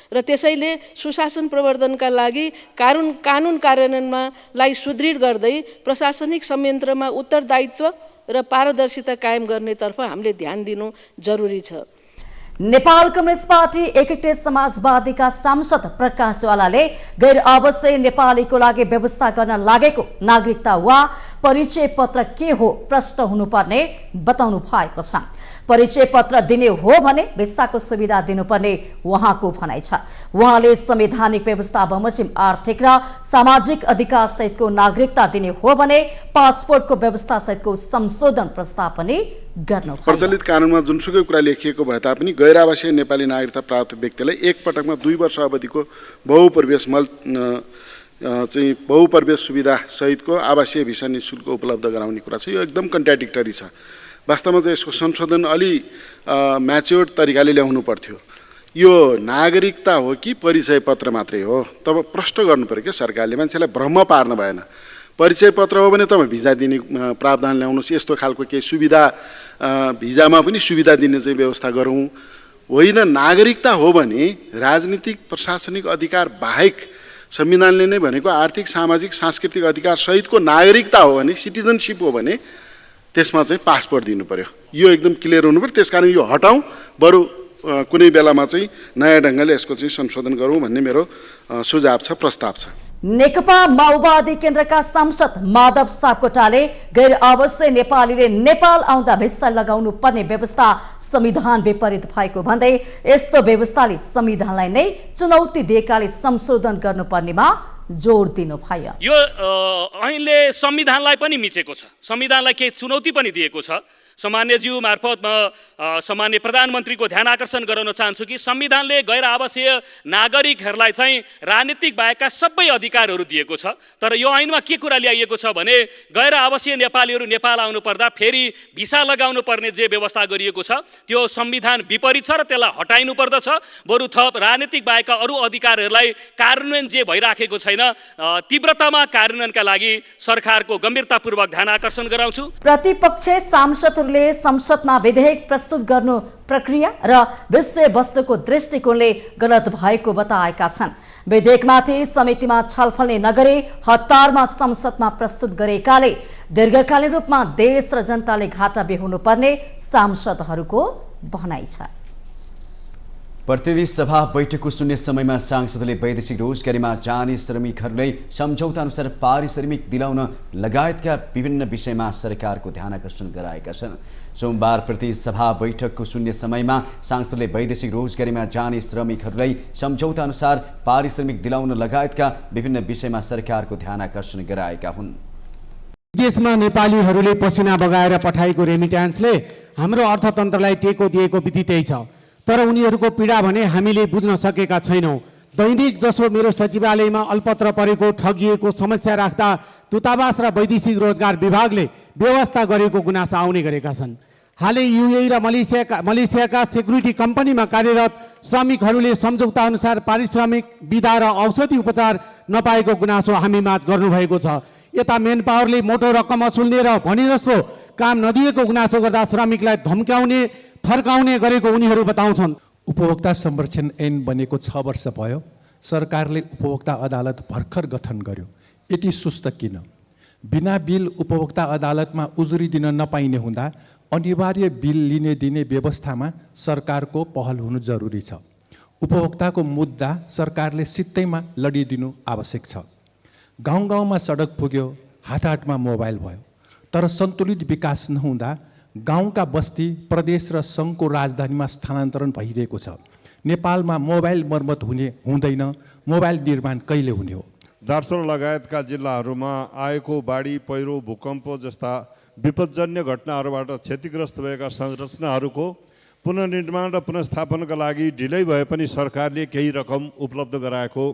र त्यसैले सुशासन प्रवर्धनका लागि कानुन कार्यान्वयनमा लाई सुदृढ गर्दै प्रशासनिक संयन्त्रमा उत्तरदायित्व र पारदर्शिता कायम गर्नेतर्फ हामीले ध्यान दिनु जरुरी छ। नेपाल कम्युनिस्ट पार्टी एकीकृत समाजवादीका सांसद प्रकाश ज्वालाले गैर आवासीय नेपालीको लागि व्यवस्था गर्न लागेको नागरिकता वा परिचय पत्र के हो प्रश्न हुनुपर्ने बताउनु भएको छ। परिचय पत्र दिने हो भने भिसाको सुविधा दिनुपर्ने उहाँको भनाइ छ। उहाँले संवैधानिक व्यवस्था बमोजिम आर्थिक र सामाजिक अधिकार सहितको नागरिकता दिने हो भने पासपोर्टको व्यवस्था सहितको संशोधन प्रस्ताव पनि गर्नु। प्रचलित कानुनमा जुनसुकै कुरा लेखिएको भए तापनि गैर आवासीय नेपाली नागरिकता प्राप्त व्यक्तिलाई एक पटकमा 2 वर्ष अवधिको बहुप्रवेश सुविधा सहितको आवासीय भिसा निःशुल्क उपलब्ध गराउने कुरा छ। यो एकदम कन्ट्राडिक्टरी छ। वास्तवमा चाहिँ यसको संशोधन अलि म्याच्योर्ड तरिकाले ल्याउनु पर्थ्यो। यो नागरिकता हो कि परिचय पत्र मात्रै हो? तब प्रश्न गर्नु पर्यो क्या सरकारले, मान्छेलाई भ्रम पार्न भएन। परिचय पत्र हो भने तपाईँ भिजा दिने प्रावधान ल्याउनुहोस्, यस्तो खालको केही सुविधा भिजामा पनि सुविधा दिने चाहिँ व्यवस्था गरौँ। होइन नागरिकता हो भने राजनीतिक प्रशासनिक अधिकार बाहेक संविधानले नै भनेको आर्थिक सामाजिक सांस्कृतिक अधिकार सहितको नागरिकता हो भने, सिटिजनसिप हो भने त्यसमा चाहिँ पासपोर्ट दिनु पर्यो। यो एकदम क्लियर हुनु पर्यो। त्यसकारण यो हटाउँ, बरु कुनै बेलामा चाहिँ नयाँ ढङ्गले यसको चाहिँ संशोधन गरौँ भन्ने मेरो सुझाव छ, प्रस्ताव छ। नेकपा माओवादी केन्द्रका सांसद माधव सापकोटाले गैर आवासीय नेपालीले नेपाल आउँदा भिसा लगाउनु पर्ने व्यवस्था संविधान विपरीत भएको भन्दै यस्तो व्यवस्थाले संविधानलाई नै चुनौती दिएकाले संशोधन गर्नुपर्नेमा जोड दिनुभयो। यो ऐनले संविधानलाई पनि मिचेको छ, संविधानलाई केही चुनौती पनि दिएको छ। सामान्यज्यू मार्फत म सामान्य प्रधानमन्त्रीको ध्यान आकर्षण गराउन चाहन्छु कि संविधानले गैर आवासीय नागरिकहरूलाई चाहिँ राजनीतिक बाहेकका सबै अधिकारहरू दिएको छ। तर यो ऐनमा के कुरा ल्याइएको छ भने गैर आवासीय नेपालीहरू नेपाल आउनु पर्दा फेरि भिसा लगाउनु पर्ने जे व्यवस्था गरिएको छ त्यो संविधान विपरीत छ र त्यसलाई हटाइनु पर्दछ। बरु थप राजनीतिक बाहेकका अरू अधिकारहरूलाई कार्यान्वयन जे भइराखेको छैन तीव्रतामा कार्यान्वयनका लागि सरकारको गम्भीरतापूर्वक ध्यान आकर्षण गराउँछु। प्रतिपक्ष सांसदहरूले संसदमा विधेयक प्रस्तुत गर्नु प्रक्रिया र विषयवस्तुको दृष्टिकोणले गलत भएको बताएका छन्। विधेयकमाथि समितिमा छलफल नगरी हतारमा संसदमा प्रस्तुत गरेकाले दीर्घकालीन रूपमा देश र जनताले घाटा बेहोर्नु पर्ने सांसदहरूको भनाइ छ। प्रतिनिधि सभा बैठकको शून्य समयमा सांसदले वैदेशिक रोजगारीमा जाने श्रमिकहरूलाई सम्झौता अनुसार पारिश्रमिक दिलाउन लगायतका विभिन्न विषयमा सरकारको ध्यान आकर्षण गराएका छन्। सोमबार प्रतिनिधि सभा बैठकको शून्य समयमा सांसदले वैदेशिक रोजगारीमा जाने श्रमिकहरूलाई सम्झौता अनुसार पारिश्रमिक दिलाउन लगायतका विभिन्न विषयमा सरकारको ध्यान आकर्षण गराएका हुन्। विदेशमा नेपालीहरूले पसिना बगाएर पठाएको रेमिट्यान्सले हाम्रो अर्थतन्त्रलाई टेको दिएको विदितै छ। तर उनीहरूको पीडा भने हामीले बुझ्न सकेका छैनौँ। दैनिक जसो मेरो सचिवालयमा अल्पत्र परेको ठगिएको समस्या राख्दा दूतावास र वैदेशिक रोजगार विभागले व्यवस्था गरेको गुनासो आउने गरेका छन्। हालै युएई र मलेसियाका सेक्युरिटी कम्पनीमा कार्यरत श्रमिकहरूले सम्झौता अनुसार पारिश्रमिक बिदा र औषधि उपचार नपाएको गुनासो हामीमाझ गर्नुभएको छ। यता मेन पावरले मोटो रकम असुल्ने र भने जस्तो काम नदिएको गुनासो गर्दा श्रमिकलाई धम्काउने थर्काउने गरेको उनीहरू बताउँछन्। उपभोक्ता संरक्षण ऐन बनेको 6 वर्ष भयो। सरकारले उपभोक्ता अदालत भर्खर गठन गर्यो। यति सुस्त किन? बिना बिल उपभोक्ता अदालतमा उजुरी दिन नपाइने हुँदा अनिवार्य बिल लिने दिने व्यवस्थामा सरकारको पहल हुनु जरुरी छ। उपभोक्ताको मुद्दा सरकारले सित्तैमा लडिदिनु आवश्यक छ। गाउँ गाउँमा सडक पुग्यो, हाट हाटमा मोबाइल भयो। तर सन्तुलित विकास नहुँदा गाउँका बस्ती प्रदेश र सङ्घको राजधानीमा स्थानान्तरण भइरहेको छ। नेपालमा मोबाइल मर्मत हुँदैन। मोबाइल निर्माण कहिले हुने हो? दार्चुला लगायतका जिल्लाहरूमा आएको बाढी, पहिरो, भूकम्प जस्ता विपदजन्य घटनाहरूबाट क्षतिग्रस्त भएका संरचनाहरूको पुनर्निर्माण र पुनर्स्थापनाका लागि ढिलै भए पनि सरकारले केही रकम उपलब्ध गराएको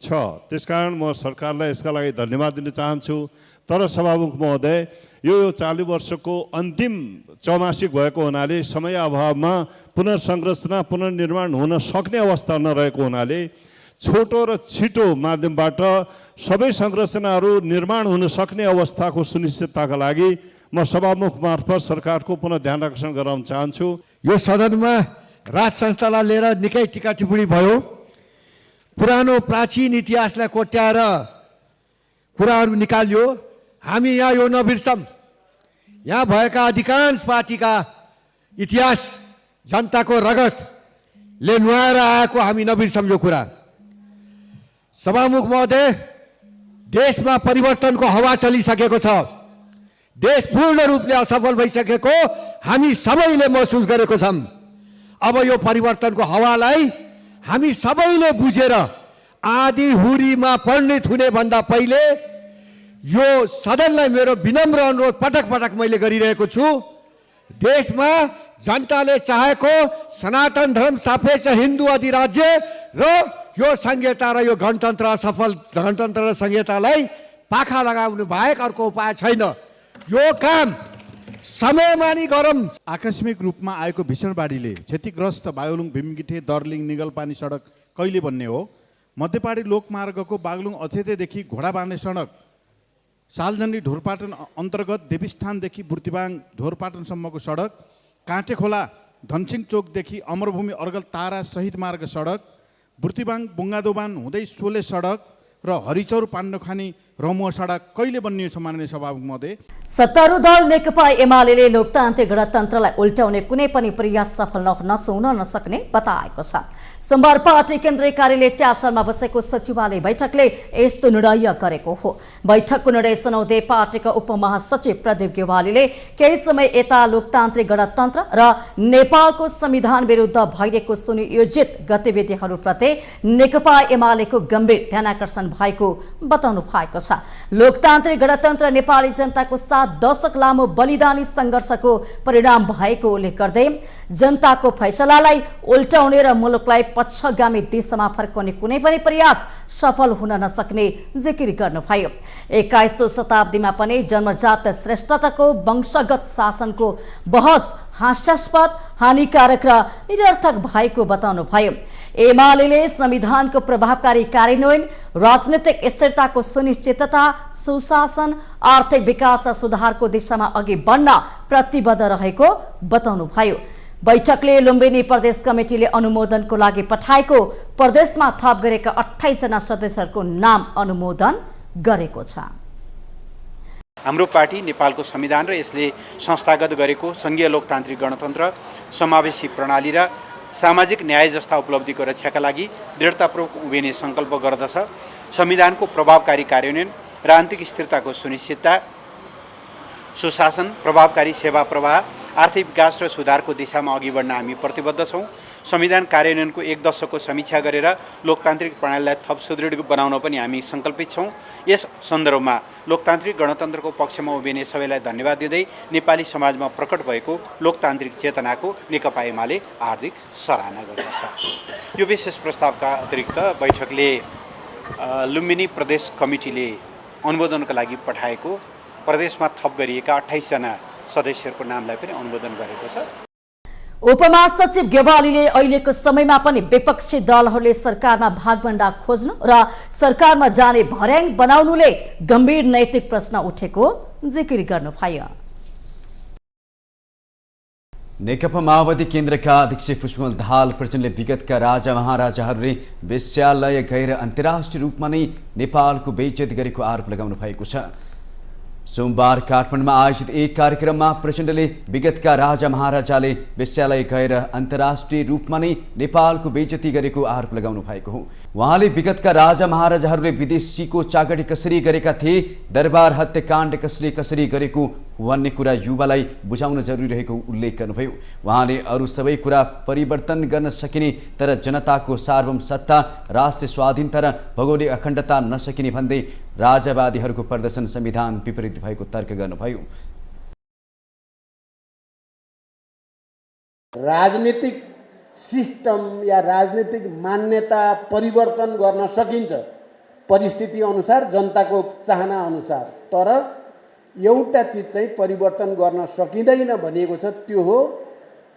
छ। त्यसकारण म सरकारलाई यसका लागि धन्यवाद दिन चाहन्छु। तर सभामुख महोदय, यो चालु वर्षको अन्तिम चौमासिक भएको हुनाले समय अभावमा पुनर्संरचना पुनर्निर्माण हुन सक्ने अवस्था नरहेको हुनाले छोटो र छिटो माध्यमबाट सबै संरचनाहरू निर्माण हुन सक्ने अवस्थाको सुनिश्चितताका लागि म सभामुख मार्फत सरकारको पुनः ध्यान आकर्षण गराउन चाहन्छु। यो सदनमा राज संस्थालाई लिएर निकै टिका टिप्पणी भयो। पुरानो प्राचीन इतिहासलाई कोट्याएर कुराहरू निकालियो। हामी यहाँ यो नबिर्सौँ। यहाँ भएका अधिकांश पार्टीका इतिहास जनताको रगतले नुहाएर आएको हामी नबिर्सौँ यो कुरा। सभामुख महोदय, देशमा परिवर्तनको हावा चलिसकेको छ। देश पूर्ण रूपले असफल भइसकेको हामी सबैले महसुस गरेको छौँ। अब यो परिवर्तनको हावालाई हामी सबैले बुझेर आधी हुरीमा परिणत हुने भन्दा पहिले यो सदनलाई मेरो विनम्र अनुरोध पटक पटक मैले गरिरहेको छु। देशमा जनताले चाहेको सनातन धर्म सापेक्ष हिन्दू अधिराज्य र यो संहिता र यो गणतन्त्र असफल गणतन्त्र र संहितालाई पाखा लगाउनु बाहेक अर्को उपाय छैन। यो काम समयमा नि गरौँ। आकस्मिक रूपमा आएको भीषण बाढीले क्षतिग्रस्त बागलुङ भीमगिठे दर्लिङ निगलपानी सडक कहिले बन्ने हो? मध्यपाडी लोकमार्गको बागलुङ अथेतेदेखि घोडा बाँध्ने सडक, सालजन्डी ढोरपाटन अन्तर्गत देवीस्थानदेखि बुर्तिवाङ ढोरपाटनसम्मको सडक, काँटे खोला धनसिङ चोकदेखि अमरभूमि अर्गल तारा शहीद मार्ग सडक, बुर्तिवाङ बुङ्गादोबान हुँदै सोले सडक र हरिचौर पाण्डुखानी रमुवा सडक कहिले बन्ने छ माननीय सभामुख महोदय? सत्तारूढ दल नेकपा एमाले लोकतान्त्रिक गणतन्त्रलाई उल्टाउने कुनै पनि प्रयास सफल हुन नसक्ने बताएको छ। सोमबार पार्टी केन्द्रीय कार्यालय च्यासरमा बसेको सचिवालय बैठकले यस्तो निर्णय गरेको हो। बैठकको निर्णय सुनाउँदै पार्टीका उपमहासचिव प्रदीप गेवालीले केही समय यता लोकतान्त्रिक गणतन्त्र र नेपालको संविधान विरुद्ध भइरहेको सुनियोजित गतिविधिहरूप्रति नेकपा एमालेको गम्भीर ध्यानाकर्षण भएको बताउनु भएको छ। लोकतान्त्रिक गणतन्त्र नेपाली जनताको 7 दशक लामो बलिदानी संघर्षको परिणाम भएको उल्लेख गर्दै जनताको फैसलालाई उल्टाउने र मुलुकलाई पक्षगामी दिशामा फर्काउने कुनै पनि प्रयास सफल हुन नसक्ने जिकिर गर्नुभयो। 21औं शताब्दीमा पनि जन्मजात श्रेष्ठताको वंशगत शासनको बहस हास्यास्पद, हानिकारक र निरर्थक भएको बताउनुभयो। एमाले संविधानको प्रभावकारी कार्यान्वयन, राजनीतिक स्थिरताको सुनिश्चितता, सुशासन, आर्थिक विकास र सुधारको दिशामा अघि बढ्न प्रतिबद्ध रहेको बताउनुभयो। बैठकले लुम्बिनी प्रदेश कमिटीले अनुमोदनको लागि पठाएको प्रदेशमा थप गरेका 28 जना सदस्यहरूको नाम अनुमोदन गरेको छ। हाम्रो पार्टी नेपालको संविधान र यसले संस्थागत गरेको संघीय लोकतान्त्रिक गणतन्त्र, समावेशी प्रणाली र सामाजिक न्याय जस्ता उपलब्धिको रक्षाका लागि दृढतापूर्वक उभिने सङ्कल्प गर्दछ। संविधानको प्रभावकारी कार्यान्वयन, राजनीतिक स्थिरताको सुनिश्चितता, सुशासन, प्रभावकारी सेवा प्रवाह, आर्थिक विकास र सुधारको दिशामा अघि बढ्न हामी प्रतिबद्ध छौँ। संविधान कार्यान्वयनको 1 दशकको समीक्षा गरेर लोकतान्त्रिक प्रणालीलाई थप सुदृढ बनाउन पनि हामी सङ्कल्पित छौँ। यस सन्दर्भमा लोकतान्त्रिक गणतन्त्रको पक्षमा उभिने सबैलाई धन्यवाद दिँदै नेपाली समाजमा प्रकट भएको लोकतान्त्रिक चेतनाको नेकपा एमाले हार्दिक सराहना गर्दछ। यो विशेष प्रस्तावका अतिरिक्त बैठकले लुम्बिनी प्रदेश कमिटीले अनुमोदनका लागि पठाएको प्रदेशमा थप गरिएका 28 जना सदस्यहरूको नामलाई पनि अनुमोदन गरेको छ। उपमहासचिव गेवालीले अहिलेको समयमा पनि विपक्षी दलहरूले सरकारमा भागभण्डा खोज्नु र सरकारमा जाने भर्याङ बनाउनुले गम्भीर नैतिक प्रश्न उठेको जिकिर गर्नुभयो। नेकपा माओवादी केन्द्रका अध्यक्ष पुष्पकमल दाहाल प्रचण्डले विगतका राजा महाराजाहरूले वेश्यालय गएर अन्तर्राष्ट्रिय रूपमा नै नेपालको बेइज्जती गरेको आरोप लगाउनु भएको छ। सोमबार काठमाडौँमा आयोजित एक कार्यक्रममा प्रचण्डले विगतका राजा महाराजाले वेश्यालय गएर अन्तर्राष्ट्रिय रूपमा नै नेपालको बेइज्जती गरेको आरोप लगाउनु भएको हो। उहाँले विगतका राजा महाराजाहरूले विदेशीको चाकरी कसरी गरेका थिए, दरबार हत्याकाण्ड कसरी गरेको भन्ने कुरा युवालाई बुझाउन जरुरी रहेको उल्लेख गर्नुभयो। उहाँले अरू सबै कुरा परिवर्तन गर्न सकिने तर जनताको सार्वभौम सत्ता, राष्ट्रिय स्वाधीनता र भौगोलिक अखण्डता नसकिने भन्दै राजावादीहरूको प्रदर्शन संविधान विपरीत भएको तर्क गर्नुभयो। राजनीतिक सिस्टम या राजनीतिक मान्यता परिवर्तन गर्न सकिन्छ परिस्थिति अनुसार, जनताको चाहना अनुसार, तर एउटा चिज चाहिँ परिवर्तन गर्न सकिँदैन भनिएको छ, त्यो हो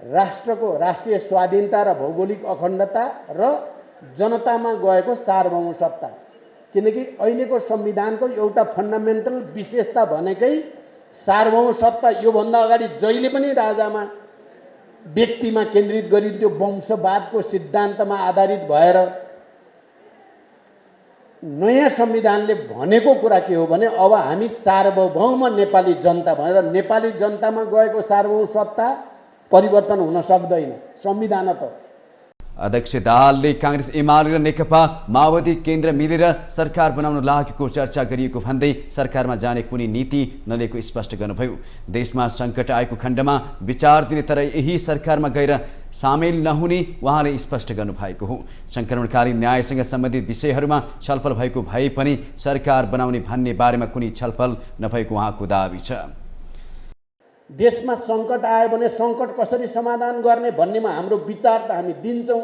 राष्ट्रको राष्ट्रिय स्वाधीनता र भौगोलिक अखण्डता र जनतामा गएको सार्वभौम सत्ता। किनकि अहिलेको संविधानको एउटा फन्डामेन्टल विशेषता भनेकै सार्वभौम सत्ता। योभन्दा अगाडि जहिले पनि राजामा, व्यक्तिमा केन्द्रित गरिन्थ्यो, वंशवादको सिद्धान्तमा आधारित भएर। नयाँ संविधानले भनेको कुरा के हो भने अब हामी सार्वभौम नेपाली जनता भनेर, नेपाली जनतामा गएको सार्वभौम सत्ता परिवर्तन हुन सक्दैन, संविधान त। अध्यक्ष दाहालले कांग्रेस, एमाले र नेकपा माओवादी केन्द्र मिलेर सरकार बनाउन लागेको चर्चा गरिएको भन्दै सरकारमा जाने कुनै नीति नलिएको स्पष्ट गर्नुभयो। देशमा सङ्कट आएको खण्डमा विचार दिने तर यही सरकारमा गएर सामेल नहुने उहाँले स्पष्ट गर्नुभएको हो। सङ्क्रमणकालीन न्यायसँग सम्बन्धित विषयहरूमा छलफल भएको भए पनि सरकार बनाउने भन्ने बारेमा कुनै छलफल नभएको उहाँको दाबी छ। देशमा सङ्कट आयो भने सङ्कट कसरी समाधान गर्ने भन्नेमा हाम्रो विचार त हामी दिन्छौँ,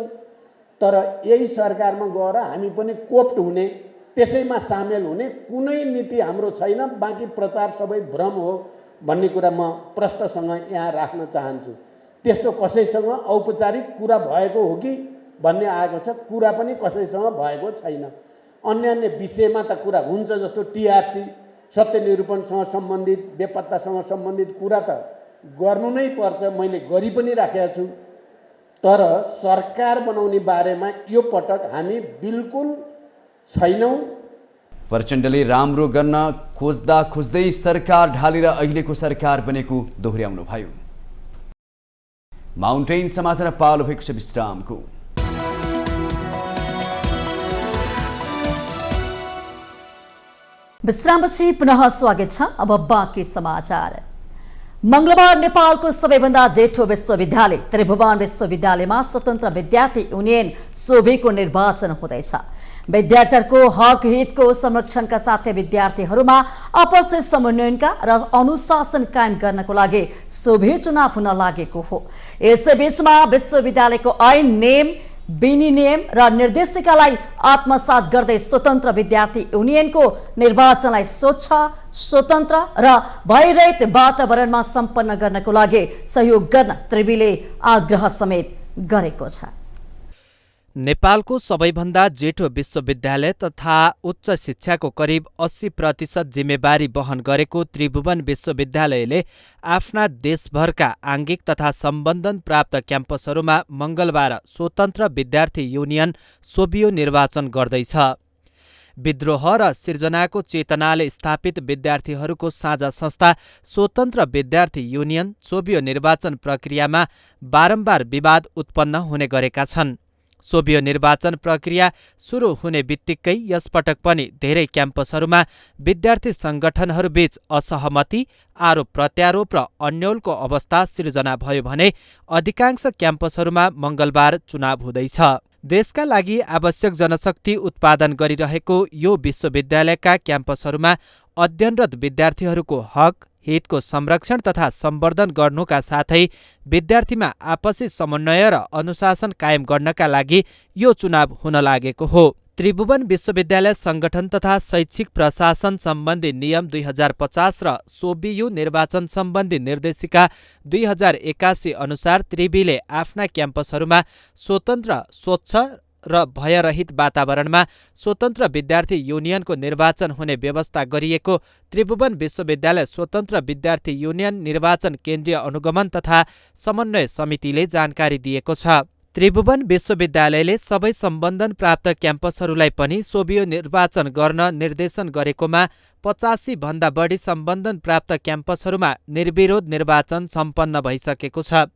तर यही सरकारमा गएर हामी पनि कोप्ट हुने, त्यसैमा सामेल हुने कुनै नीति हाम्रो छैन। बाँकी प्रचार सबै भ्रम हो भन्ने कुरा म प्रश्नसँग यहाँ राख्न चाहन्छु। त्यस्तो कसैसँग औपचारिक कुरा भएको हो कि भन्ने आएको छ, कुरा पनि कसैसँग भएको छैन। अन्य विषयमा त कुरा हुन्छ, जस्तो टिआरसी, सत्य निरूपणसँग सम्बन्धित, बेपत्तासँग सम्बन्धित कुरा त गर्नु नै पर्छ, मैले गरि पनि राखेको छु। तर सरकार बनाउने बारेमा यो पटक हामी बिल्कुल छैनौँ। प्रचण्डले राम्रो गर्न खोज्दै सरकार ढालेर अहिलेको सरकार बनेको दोहोर्याउनु भयो। माउन्टेन समाचार पालो भएको छ विश्रामको। विश्रामपछि पुनः स्वागत छ। अब बाँकी समाचार। मंगलबार नेपालको सबैभन्दा जेठो विश्वविद्यालय त्रिभुवन विश्वविद्यालयमा स्वतन्त्र विद्यार्थी युनियन सोभिको निर्वाचन हुँदैछ। विद्यार्थीहरूको हक हितको संरक्षणका साथै विद्यार्थीहरूमा आपसी समन्वयनका र अनुशासन कायम गर्नको लागि सोभि चुनाव हुन लागेको हो। यसैबीचमा विश्वविद्यालयको ऐन नियम विनियम र निर्देशिकालाई आत्मसात गर्दै स्वतन्त्र विद्यार्थी युनियनको निर्वाचनलाई स्वच्छ, स्वतन्त्र र भयरहित वातावरणमा सम्पन्न गर्नको लागि सहयोग गर्न त्रिवीले आग्रह समेत गरेको छ। नेपालको सबैभन्दा जेठो विश्वविद्यालय तथा उच्च शिक्षाको करिब 80% जिम्मेवारी वहन गरेको त्रिभुवन विश्वविद्यालयले आफ्ना देशभरका आङ्गिक तथा सम्बन्धन प्राप्त क्याम्पसहरूमा मंगलबार स्वतन्त्र विद्यार्थी युनियन सोभियो निर्वाचन गर्दैछ। विद्रोह र सिर्जनाको चेतनाले स्थापित विद्यार्थीहरूको साझा संस्था स्वतन्त्र विद्यार्थी युनियन सोभियो निर्वाचन प्रक्रियामा बारम्बार विवाद उत्पन्न हुने गरेका छन्। सोभियो निर्वाचन प्रक्रिया सुरु हुने बित्तिकै यसपटक पनि धेरै क्याम्पसहरूमा विद्यार्थी संगठनहरूबीच असहमति, आरोप प्रत्यारोप र अन्योलको अवस्था सिर्जना भयो भने अधिकांश क्याम्पसहरूमा मंगलबार चुनाव हुँदैछ। देशका लागि आवश्यक जनशक्ति उत्पादन गरिरहेको यो विश्वविद्यालयका क्याम्पसहरूमा अध्ययनरत विद्यार्थीहरूको हक हितको संरक्षण तथा सम्वर्धन गर्नुका साथै विद्यार्थीमा आपसी समन्वय र अनुशासन कायम गर्नका लागि यो चुनाव हुन लागेको हो। त्रिभुवन विश्वविद्यालय संगठन तथा शैक्षिक प्रशासन सम्बन्धी नियम 2050 र सोभियो निर्वाचन सम्बन्धी निर्देशिका 2081 अनुसार त्रिवीले आफ्ना क्याम्पसहरूमा स्वतन्त्र, स्वच्छ र भयरहित वातावरणमा स्वतन्त्र विद्यार्थी युनियनको निर्वाचन हुने व्यवस्था गरिएको त्रिभुवन विश्वविद्यालय स्वतन्त्र विद्यार्थी युनियन निर्वाचन केन्द्रीय अनुगमन तथा समन्वय समितिले जानकारी दिएको छ। त्रिभुवन विश्वविद्यालयले सबै सम्बन्धन प्राप्त क्याम्पसहरूलाई पनि सोभियो निर्वाचन गर्न निर्देशन गरेकोमा 85 भन्दा बढी सम्बन्धन प्राप्त क्याम्पसहरूमा निर्विरोध निर्वाचन सम्पन्न भइसकेको छ।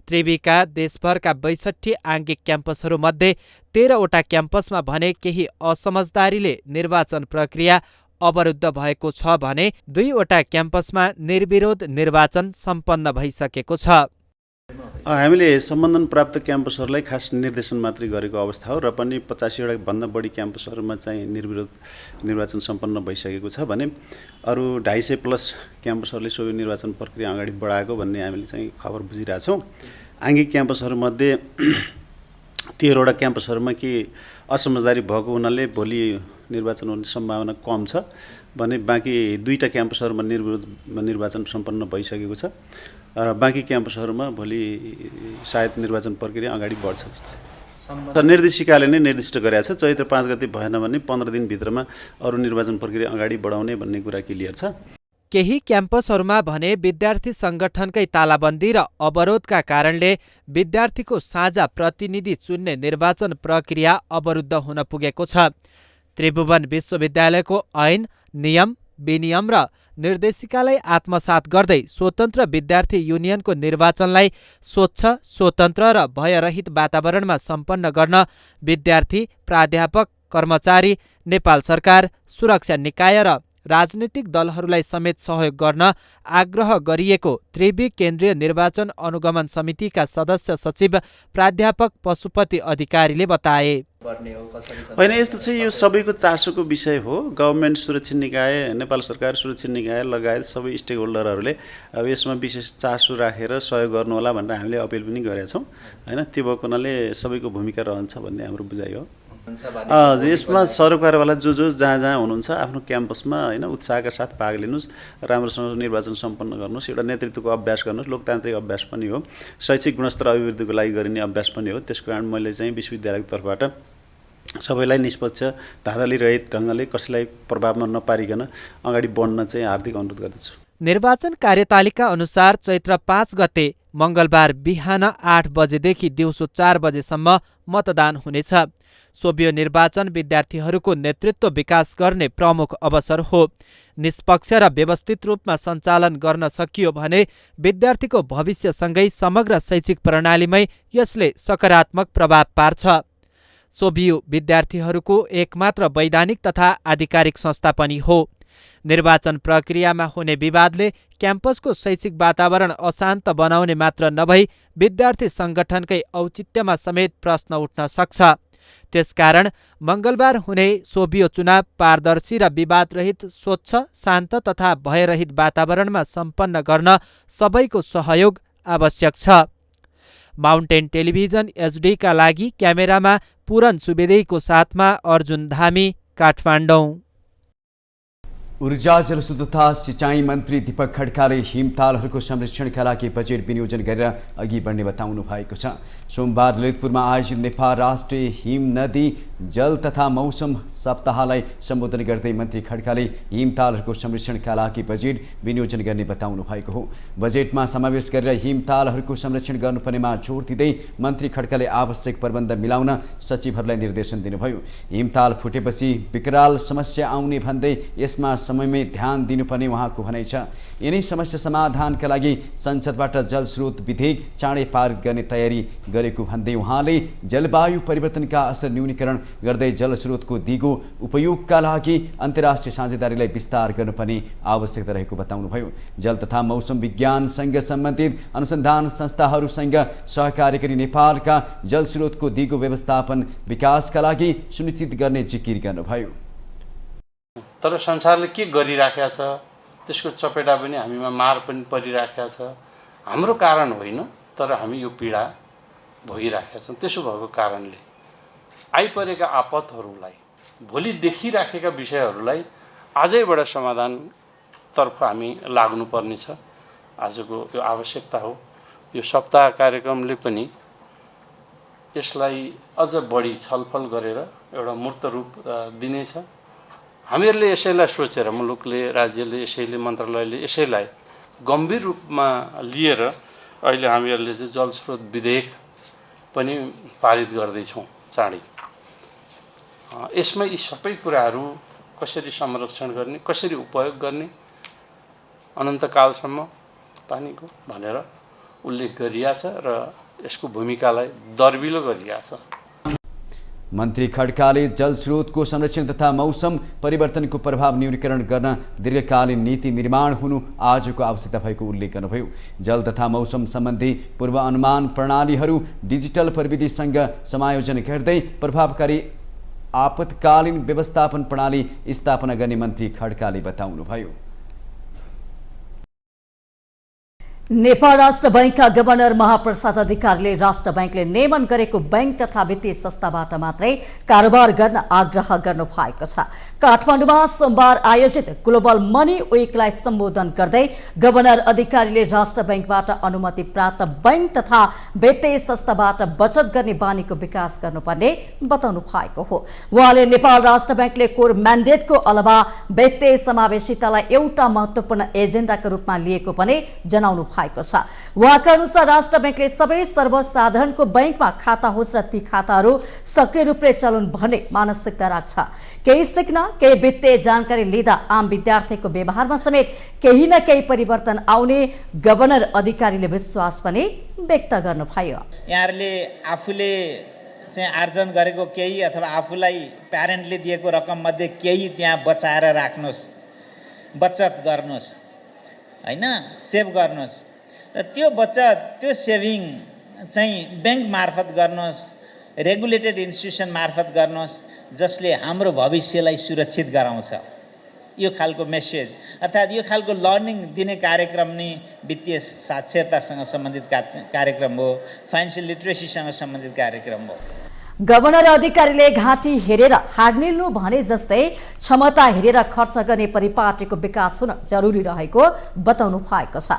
त्रिवीका देशभरका 62 आङ्गिक क्याम्पसहरूमध्ये 13 वटा क्याम्पसमा भने केही असमझदारीले निर्वाचन प्रक्रिया अवरुद्ध भएको छ भने 2 वटा क्याम्पसमा निर्विरोध निर्वाचन सम्पन्न भइसकेको छ। हामीले सम्बन्धन प्राप्त क्याम्पसहरूलाई खास निर्देशन मात्रै गरेको अवस्था हो र पनि 85 भन्दा बढी क्याम्पसहरूमा चाहिँ निर्विरोध निर्वाचन सम्पन्न भइसकेको छ भने अरू 250 प्लस क्याम्पसहरूले सोभि निर्वाचन प्रक्रिया अगाडि बढाएको भन्ने हामीले चाहिँ खबर बुझिरहेछौँ। आङ्गिक क्याम्पसहरूमध्ये 13 वटा क्याम्पसहरूमा के असमझदारी भएको हुनाले भोलि निर्वाचन हुने सम्भावना कम छ भने बाँकी 2टा क्याम्पसहरूमा निर्विरोध निर्वाचन सम्पन्न भइसकेको छ र बाँकी क्याम्पसहरूमा भोलि सायद निर्वाचन प्रक्रिया अगाडि बढ्छ जस्तो निर्देशिकाले नै निर्दिष्ट गरेको छ। चैत्र 5 गते भएन भने 15 दिनभित्रमा अरू निर्वाचन प्रक्रिया अगाडि बढाउने भन्ने कुरा क्लियर छ। केही क्याम्पसहरूमा भने विद्यार्थी संगठनकै तालाबन्दी र अवरोधका कारणले विद्यार्थीको साझा प्रतिनिधि चुन्ने निर्वाचन प्रक्रिया अवरुद्ध हुन पुगेको छ। त्रिभुवन विश्वविद्यालयको ऐन, नियम, विनियम र निर्देशिकालाई आत्मसात गर्दै स्वतन्त्र विद्यार्थी युनियनको निर्वाचनलाई स्वच्छ, स्वतन्त्र र भयरहित वातावरणमा सम्पन्न गर्न विद्यार्थी, प्राध्यापक, कर्मचारी, नेपाल सरकार, सुरक्षा निकाय र राजनीतिक दलहरूलाई समेत सहयोग गर्न आग्रह गरिएको त्रिवी केन्द्रीय निर्वाचन अनुगमन समितिका सदस्य सचिव प्राध्यापक पशुपति अधिकारीले बताए। होइन, यस्तो चाहिँ यो सबैको चासोको विषय हो। गभर्मेन्ट सुरक्षा निकाय, नेपाल सरकार सुरक्षा निकाय लगायत सबै स्टेक होल्डरहरूले अब यसमा विशेष चासो राखेर सहयोग गर्नु होला भनेर हामीले अपिल पनि गरेका छौँ। होइन, त्यो भएको हुनाले सबैको भूमिका रहन्छ भन्ने हाम्रो बुझाइ हो। यसमा सरकारवाला जो जहाँ हुनुहुन्छ आफ्नो क्याम्पसमा होइन उत्साहका साथ भाग लिनुहोस्, राम्रोसँग निर्वाचन सम्पन्न गर्नुहोस्, एउटा नेतृत्वको अभ्यास गर्नुहोस्, लोकतान्त्रिक अभ्यास पनि हो, शैक्षिक गुणस्तर अभिवृद्धिको लागि गरिने अभ्यास पनि हो। त्यसको कारण मैले चाहिँ विश्वविद्यालयको तर्फबाट सबैलाई निष्पक्ष धाँधली रहित ढङ्गले कसैलाई प्रभावमा नपारिकन अगाडि बढ्न चाहिँ हार्दिक अनुरोध गर्दछु। निर्वाचन कार्यतालिका अनुसार चैत्र 5 गते मंगलबार बिहान 8 बजेदेखि दिउँसो 4 बजेसम्म मतदान हुनेछ। सोभियो निर्वाचन विद्यार्थीहरूको नेतृत्व विकास गर्ने प्रमुख अवसर हो। निष्पक्ष र व्यवस्थित रूपमा सञ्चालन गर्न सकियो भने विद्यार्थीको भविष्यसँगै समग्र शैक्षिक प्रणालीमै यसले सकारात्मक प्रभाव पार्छ। सोभियो विद्यार्थीहरूको एकमात्र वैधानिक तथा आधिकारिक संस्था पनि हो। निर्वाचन प्रक्रियामा हुने विवादले क्याम्पसको शैक्षिक वातावरण अशान्त बनाउने मात्र नभई विद्यार्थी सङ्गठनकै औचित्यमा समेत प्रश्न उठ्न सक्छ। त्यसकारण मङ्गलबार हुने सोभियो चुनाव पारदर्शी र विवादरहित, स्वच्छ, शान्त तथा भयरहित वातावरणमा सम्पन्न गर्न सबैको सहयोग आवश्यक छ। माउन्टेन टेलिभिजन एचडीका लागि क्यामेरामा पूरन सुवेदीको साथमा अर्जुन धामी, काठमाडौँ। ऊर्जा जलस्रोत तथा सिंचाई मन्त्री दीपक खड्काले हिमतालहरूको संरक्षणका लागि बजेट विनियोजन गरेर अघि बढ्ने बताउनु भएको छ। सोमबार ललितपुरमा आयोजित नेपाल राष्ट्रिय हिम नदी जल तथा मौसम सप्ताहलाई सम्बोधन गर्दै मन्त्री खड्काले हिमतालहरूको संरक्षणका लागि बजेट विनियोजन गर्ने बताउनु भएको हो। बजेटमा समावेश गरेर हिमतालहरूको संरक्षण गर्नुपर्नेमा जोड दिँदै मन्त्री खड्काले आवश्यक प्रबन्ध मिलाउन सचिवहरूलाई निर्देशन दिनुभयो। हिमताल फुटेपछि विकराल समस्या आउने भन्दै यसमा समयमै ध्यान दिनुपर्ने उहाँको भनाइ छ। यिनै समस्या समाधानका लागि संसदबाट जलस्रोत विधेयक चाँडै पारित गर्ने तयारी गरेको भन्दै उहाँले जलवायु परिवर्तनका असर न्यूनीकरण गर्दै जलस्रोतको दिगो उपयोगका लागि अन्तर्राष्ट्रिय साझेदारीलाई विस्तार गर्नुपर्ने आवश्यकता रहेको बताउनुभयो। जल तथा मौसम विज्ञानसँग सम्बन्धित अनुसन्धान संस्थाहरूसँग सहकार्य गरी नेपालका जलस्रोतको दिगो व्यवस्थापन विकासका लागि सुनिश्चित गर्ने जिकिर गर्नुभयो। तर संसारले के गरिराखेको छ त्यसको चपेटा पनि हामीमा मार पनि परिराखेको छ। हाम्रो कारण होइन, तर हामी यो पीडा भोगिराखेका छौँ। त्यसो भएको कारणले आइपरेका आपतहरूलाई, भोलि देखिराखेका विषयहरूलाई आजैबाट समाधानतर्फ हामी लाग्नुपर्ने छ। आजको यो आवश्यकता हो। यो सप्ताह कार्यक्रमले पनि यसलाई अझ बढी छलफल गरेर एउटा मूर्त रूप दिनेछ। हामीहरूले यसैलाई सोचेर, मुलुकले, राज्यले, यसैले, मन्त्रालयले यसैलाई गम्भीर रूपमा लिएर अहिले हामीहरूले चाहिँ जलस्रोत विधेयक पनि पारित गर्दैछौँ चाँडै। यसमा यी सबै कुराहरू कसरी संरक्षण गर्ने, कसरी उपयोग गर्ने अनन्तकालसम्म पानीको भनेर उल्लेख गरिएको छ र यसको भूमिकालाई दर्बिलो गरिएको छ। मन्त्री खड्काले जलस्रोतको संरक्षण तथा मौसम परिवर्तनको प्रभाव न्यूनीकरण गर्न दीर्घकालीन नीति निर्माण हुनु आजको आवश्यकता भएको उल्लेख गर्नुभयो। जल तथा मौसम सम्बन्धी पूर्व अनुमान प्रणालीहरू डिजिटल प्रविधिसँग समायोजन गर्दै प्रभावकारी आपतकालीन व्यवस्थापन प्रणाली स्थापना गर्ने मन्त्री खड्काले बताउनुभयो। नेपाल राष्ट्र बैंकका गभर्नर महाप्रसाद अधिकारीले राष्ट्र बैंकले नियमन गरेको बैंक तथा वित्तीय संस्थाबाट मात्रै कारोबार गर्न आग्रह गर्नु भएको छ। काठमाडौँमा सोमबार आयोजित ग्लोबल मनी विकलाई सम्बोधन गर्दै गभर्नर अधिकारीले राष्ट्र बैंकबाट अनुमति प्राप्त बैंक तथा वित्तीय संस्थाबाट बचत गर्ने बानीको विकास गर्नुपर्ने बताउनु भएको हो। उहाँले नेपाल राष्ट्र बैंकले कोर म्यान्डेटको अलावा वित्तीय समावेशितालाई एउटा महत्त्वपूर्ण एजेन्डाका रूपमा लिएको पनि जनाउनु भएको छ। उहाँका अनुसार राष्ट्र बैंकले सबै सर्वसाधारणको बैंकमा खाता होस् र ती खाताहरू सक्रिय रूपले चलाउन् भन्ने मानसिकता राख्छ। केही सिक्न, केही वित्तीय जानकारी लिँदा आम विद्यार्थीको व्यवहारमा समेत केही न केही परिवर्तन आउने गभर्नर अधिकारीले विश्वास पनि व्यक्त गर्नुभयो। यहाँहरूले आफूले चाहिँ आर्जन गरेको केही अथवा आफूलाई प्यारेन्टले दिएको रकम मध्ये केही त्यहाँ बचाएर राख्नुहोस्, बचत गर्नुहोस्, हैन, सेभ गर्नुहोस् र त्यो बचत, त्यो सेभिङ चाहिँ बैंक मार्फत गर्नुहोस्, रेगुलेटेड इन्स्टिट्युसन मार्फत गर्नुहोस्, जसले हाम्रो भविष्यलाई सुरक्षित गराउँछ। यो खालको मेसेज अर्थात् यो खालको लर्निङ दिने कार्यक्रम नै वित्तीय साक्षरतासँग सम्बन्धित कार्यक्रम हो, फाइनेन्सियल लिटरेसीसँग सम्बन्धित कार्यक्रम हो। गभर्नर अधिकारीले घाँटी हेरेर हाड निल्नु भने जस्तै क्षमता हेरेर खर्च गर्ने परिपाटीको विकास हुन जरुरी रहेको बताउनु भएको छ।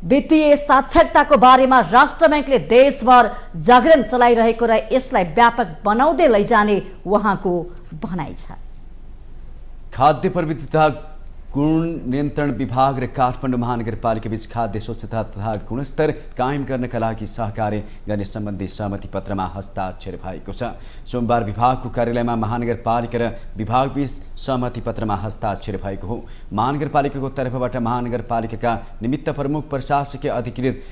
वित्तीय साक्षरताको बारेमा राष्ट्र बैंकले देशभर जागरण चलाइरहेको र यसलाई व्यापक बनाउँदै लैजाने उहाँको भनाइ छ। खाद्य प्रविधि तथा गुण नियन्त्रण विभाग र काठमाडौँ महानगरपालिका बीच खाद्य स्वच्छता तथा गुणस्तर कायम गर्नका लागि सहकार्य गर्ने सम्बन्धी सहमति पत्रमा हस्ताक्षर भएको छ। सोमबार विभागको कार्यालयमा महानगरपालिका र विभागबीच सहमति पत्रमा हस्ताक्षर भएको हो। महानगरपालिकाको तर्फबाट महानगरपालिकाका निमित्त प्रमुख प्रशासकीय अधिकृत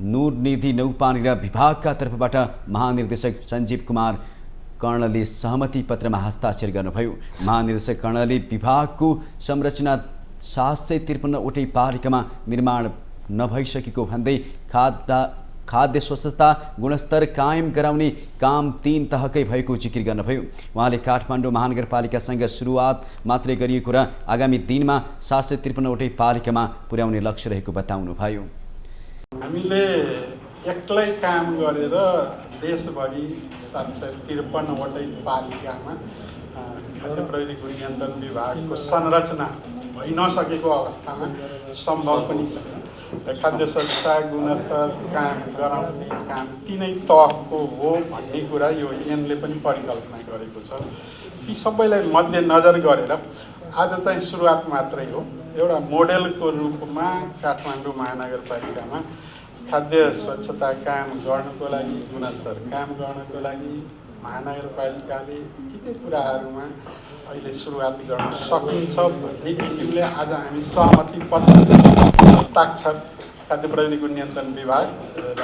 नूरनिधि नौपानी र विभागका तर्फबाट महानिर्देशक सञ्जीव कुमार कर्णले सहमति पत्रमा हस्ताक्षर गर्नुभयो। महानिर्देशक कर्णले विभागको संरचना 753वटै पालिकामा निर्माण नभइसकेको भन्दै खाद्य स्वच्छता गुणस्तर कायम गराउने काम 3 तहकै भएको जिकिर गर्नुभयो। उहाँले काठमाडौँ महानगरपालिकासँग सुरुवात मात्रै गरिएको र आगामी दिनमा 753वटै पालिकामा पुर्याउने लक्ष्य रहेको बताउनुभयो। हामीले एक्लै काम गरेर देशभरि 753वटै पालिकामा खाद्य प्रविधिको नियन्त्रण विभागको संरचना भइ नसकेको अवस्थामा सम्भव पनि छैन र खाद्य स्वच्छता गुणस्तर कायम गराउने काम 3 तहको हो भन्ने कुरा यो ऐनले पनि परिकल्पना गरेको छ। यी सबैलाई मध्यनजर गरेर आज चाहिँ सुरुवात मात्रै हो। एउटा मोडेलको रूपमा काठमाडौँ महानगरपालिकामा खाद्य स्वच्छता कायम गर्नको लागि गुणस्तर कायम गर्नको लागि महानगरपालिकाले के कुराहरूमा अहिले सुरुवात गर्न सकिन्छ भन्ने किसिमले आज हामी सहमति पत्र हस्ताक्षर खाद्य प्रविधिको नियन्त्रण विभाग र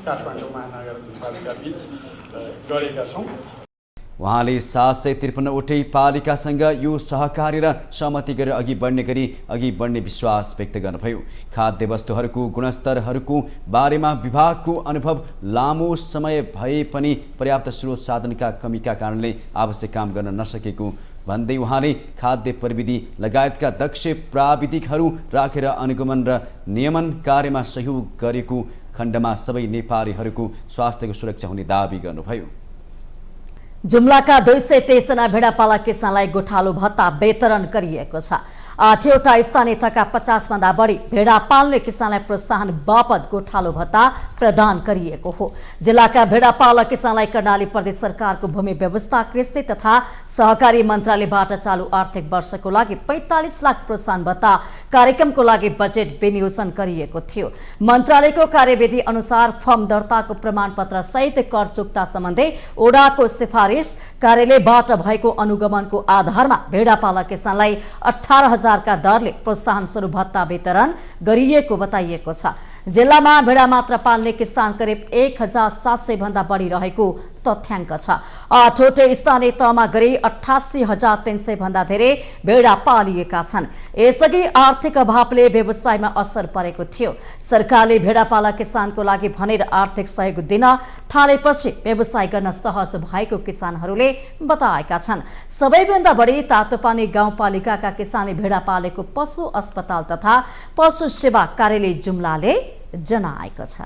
काठमाडौँ महानगरपालिका बीच गरेका छौँ। उहाँले 753वटै पालिकासँग यो सहकारी र सहमति गरेर अघि बढ्ने विश्वास व्यक्त गर्नुभयो। खाद्य वस्तुहरूको गुणस्तरहरूको बारेमा विभागको अनुभव लामो समय भए पनि पर्याप्त स्रोत साधनका कमीका कारणले आवश्यक काम गर्न नसकेको भन्दै उहाँले खाद्य प्रविधि लगायतका दक्ष प्राविधिकहरू राखेर अनुगमन र नियमन कार्यमा सहयोग गरेको खण्डमा सबै नेपालीहरूको स्वास्थ्यको सुरक्षा हुने दावी गर्नुभयो। जुम्लाका 223 जना भेडापालक किसानलाई गोठालो भत्ता वितरण गरिएको छ। 8वटा स्थानीय तहका 50 भन्दा बढी भेडा पाल्ने किसानलाई प्रोत्साहन बापत गोठालो भत्ता प्रदान गरिएको हो। जिल्लाका भेडा पालक किसानलाई कर्णाली प्रदेश सरकारको भूमि व्यवस्था कृषि तथा सहकारी मन्त्रालयबाट चालू आर्थिक वर्षको लागि 45 लाख प्रोत्साहन भत्ता कार्यक्रमको लागि बजेट विनियोजन गरिएको थियो। मन्त्रालयको कार्यविधि अनुसार फर्म दर्ताको प्रमाणपत्र सहित कर चुक्ता सम्बन्धी ओडाको सिफारिस कार्यालयबाट भएको अनुगमनको आधारमा भेडा पालक किसानलाई 18,000 का दरले प्रोत्साहन स्वरूप भत्ता वितरण गरिएको बताइएको छ। जिल्लामा भेडा मात्र पाल्ने किसान करिब 1,700 भन्दा बढी रहेको तथ्याङ्क छ। 8वटै स्थानीय तहमा गरी 88,300 भन्दा धेरै भेडा पालिएका छन्। यसअघि आर्थिक अभावले व्यवसायमा असर परेको थियो। सरकारले भेडा पालक किसानको लागि भनेर आर्थिक सहयोग दिन थालेपछि व्यवसाय गर्न सहज भएको किसानहरूले बताएका छन्। सबैभन्दा बढी तातोपानी गाउँपालिकाका किसानले भेडा पालेको पशु अस्पताल तथा पशु सेवा कार्यालय जुम्लाले जनाएको छ।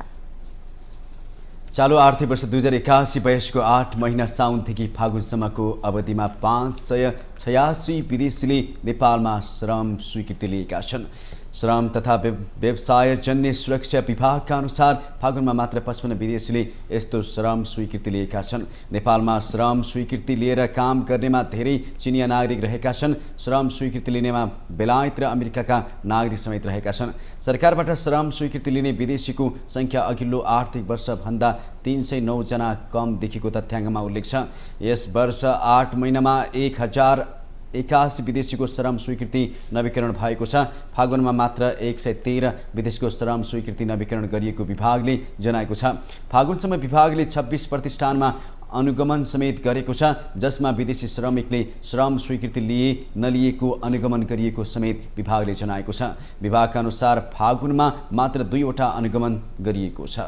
चालू आर्थिक वर्ष 2081-82 8 महिना साउनदेखि फागुनसम्मको अवधिमा 586 विदेशीले नेपालमा श्रम स्वीकृति लिएका छन्। श्रम तथा व्यवसाय जन्य सुरक्षा विभागका अनुसार फागुनमा मात्र 55 विदेशीले यस्तो श्रम स्वीकृति लिएका छन्। नेपालमा श्रम स्वीकृति लिएर काम गर्नेमा धेरै चिनिया नागरिक रहेका छन्। श्रम स्वीकृति लिनेमा बेलायत र अमेरिकाका नागरिक समेत रहेका छन्। सरकारबाट श्रम स्वीकृति लिने विदेशीको संख्या अघिल्लो आर्थिक वर्षभन्दा 309 जना कम देखिएको तथ्याङ्कमा उल्लेख छ। यस वर्ष 8 महिनामा 1081 विदेशीको श्रम स्वीकृति नवीकरण भएको छ। फागुनमा मात्र 113 विदेशीको श्रम स्वीकृति नवीकरण गरिएको विभागले जनाएको छ। फागुनसम्म विभागले 26 प्रतिष्ठानमा अनुगमन समेत गरेको छ, जसमा विदेशी श्रमिकले श्रम स्वीकृति लिए नलिएको अनुगमन गरिएको समेत विभागले जनाएको छ। विभागका अनुसार फागुनमा मात्र 2वटा अनुगमन गरिएको छ।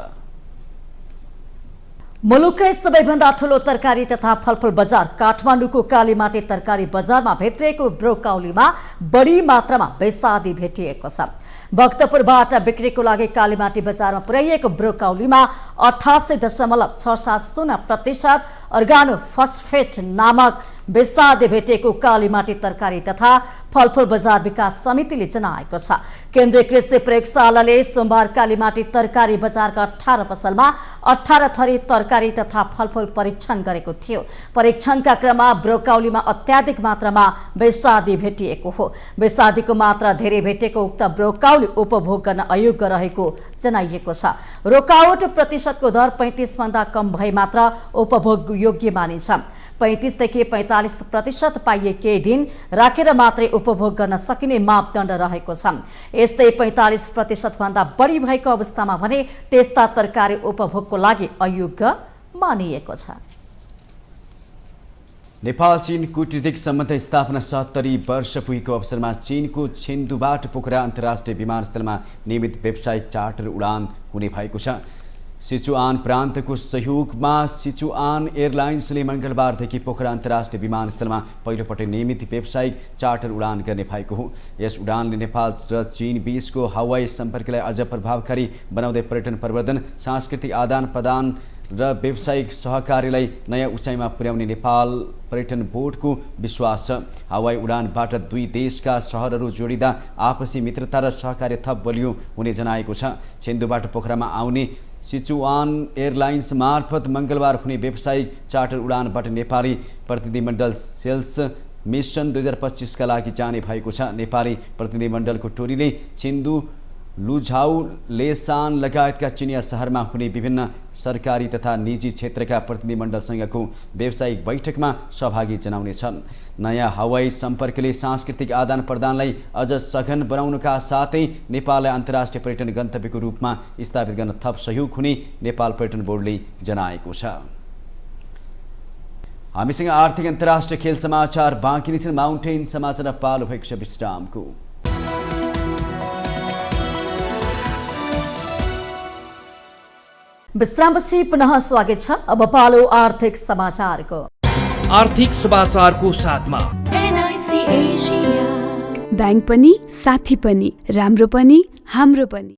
मुलुककै सबैभन्दा ठूलो तरकारी तथा फलफूल बजार काठमाडौँको कालीमाटी तरकारी बजारमा भित्रिएको ब्रोकाउलीमा बढी मात्रामा बेसादी भेटिएको छ। भक्तपुरबाट बिक्रीको लागि कालीमाटी बजारमा पुर्याइएको ब्रोकाउलीमा 88.670% अर्गानो फस्फेट नामक बेसादी भेटेको कालीमाटी तरकारी तथा फलफूल बजार विकास समितिले जनाएको छ। केन्द्रीय कृषि प्रयोगशालाले सोमबार कालीमाटी तरकारी बजारका 18 पसलमा 18 थरी तरकारी तथा फलफूल परीक्षण गरेको थियो। परीक्षणका क्रममा ब्रोकाउलीमा अत्याधिक मात्रामा बेसादी भेटिएको हो। बेसादीको मात्रा धेरै भेटेको उक्त ब्रोकाउली उपभोग गर्न अयोग्य रहेको जनाइएको छ। रोकाउट प्रतिशतको दर 35 भन्दा कम भए मात्र उपभोग योग्य मानिन्छ। 35 देखि 45% पाइए केही दिन राखेर मात्रै उपभोग गर्न सकिने मापदण्ड रहेको छ। यस्तै 45% भन्दा बढी भएको अवस्थामा भने त्यस्ता तरकारी उपभोगको लागि अयोग्य मानिएको छ। नेपाल चीन कूटनीतिक सम्बन्ध स्थापना 70 वर्ष पुगेको अवसरमा चीनको छेन्दुबाट पोखरा अन्तर्राष्ट्रिय विमानस्थलमा नियमित व्यावसायिक चार्टर उडान हुने भएको छ। सिचुआन प्रान्तको सहयोगमा सिचुआन एयरलाइन्सले मङ्गलबारदेखि पोखरा अन्तर्राष्ट्रिय विमानस्थलमा पहिलोपटक नियमित व्यावसायिक चार्टर उडान गर्ने भएको हो। यस उडानले नेपाल र चीन बीचको हवाई सम्पर्कलाई अझ प्रभावकारी बनाउँदै पर्यटन प्रवर्धन, सांस्कृतिक आदान प्रदान र व्यावसायिक सहकार्यलाई नयाँ उचाइमा पुर्याउने नेपाल पर्यटन बोर्डको विश्वास छ। हवाई उडानबाट दुई देशका सहरहरू जोडिँदा आपसी मित्रता र सहकार्य थप बलियो हुने जनाएको छ। छेन्दुबाट पोखरामा आउने सिचुआन एयरलाइन्स मार्फत मङ्गलबार हुने व्यावसायिक चार्टर उडानबाट नेपाली प्रतिनिधिमण्डल सेल्स मिसन 2025 का लागि जाने भएको छ। नेपाली प्रतिनिधिमण्डलको टोलीले छेन्दु, लुझाउ, लेसान लगायतका चिनिया सहरमा हुने विभिन्न सरकारी तथा निजी क्षेत्रका प्रतिनिधिमण्डलसँगको व्यावसायिक बैठकमा सहभागी जनाउनेछन्। नयाँ हवाई सम्पर्कले सांस्कृतिक आदान प्रदानलाई अझ सघन बनाउनुका साथै नेपाललाई अन्तर्राष्ट्रिय पर्यटन गन्तव्यको रूपमा स्थापित गर्न थप सहयोग हुने नेपाल पर्यटन बोर्डले जनाएको छ। हामीसँग आर्थिक अन्तर्राष्ट्रिय खेल समाचार बाँकी नै छन्। माउन्टेन समाचार पालो भएको छ विश्रामको। विश्रामपछि पुनः स्वागत छ। अब पालो आर्थिक समाचारको। आर्थिक समाचारको साथमा एनआईसी एशिया बैंक पनि साथी पनि राम्रो पनि हाम्रो पनि।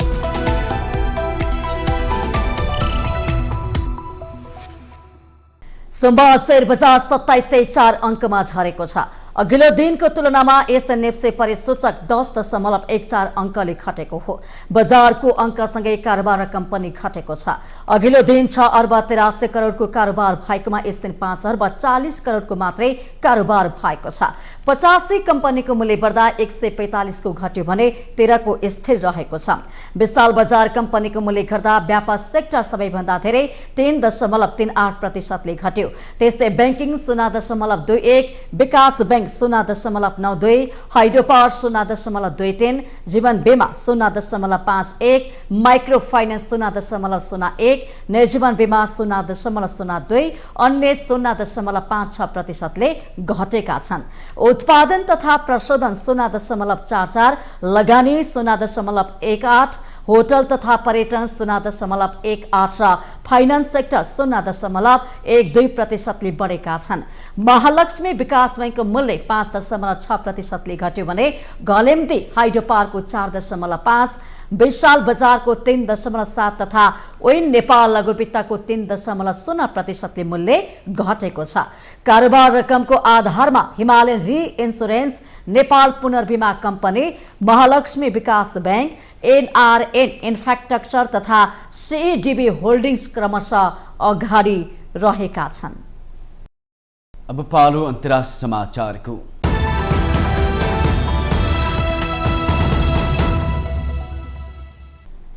सोमबार शेयर बजार 2704 अङ्कमा झरेको छ। अघिल्लो दिनको तुलनामा एसएनएफसी परिसूचक 10.14 अङ्कले घटेको हो। बजारको अङ्कसँगै कारोबार रकम पनि घटेको छ। अघिल्लो दिन 6 अर्ब 83 करोडको कारोबार भएकोमा यस दिन 5 अर्ब 40 करोडको मात्रै कारोबार भएको छ। 85 कम्पनीको मूल्य बढ्दा 145 को घट्यो भने 13 को स्थिर रहेको छ। विशाल बजार कम्पनीको मूल्य घट्दा व्यापार सेक्टर सबैभन्दा धेरै 3.38% ले घट्यो। त्यस्तै बैंकिङ 0.21, विकास बैंक 0.92, हाइड्रोपावर 0.23, जीवन बीमा 0.51, माइक्रो फाइनेन्स 0.01, निर्जीवन बीमा 0.02, अन्य 0.56% ले घटेका छन्। उत्पादन तथा प्रशोधन 0.44, लगानी 0.18, होटल तथा पर्यटन 0.18 र फाइनान्स सेक्टर 0.12% ले बढेका छन्। महालक्ष्मी विकास बैंकको मूल्य 5.6% ले घट्यो भने घलेम्दी हाइड्रोपावरको 4.5, विशाल बजारको 3.7 तथा ओइन नेपाल लघुवित्तको 3.0% ले मूल्य घटेको छ। कारोबार रकमको आधारमा हिमालयन रि इन्स्योरेन्स, नेपाल पुनर्बीमा कम्पनी, महालक्ष्मी विकास बैंक, एनआरएन इन्फ्रास्ट्रक्चर तथा सीडीबी होल्डिंग्स क्रमशः अगाडि रहेका छन्। अब पालो अन्तर्राष्ट्रिय समाचारको।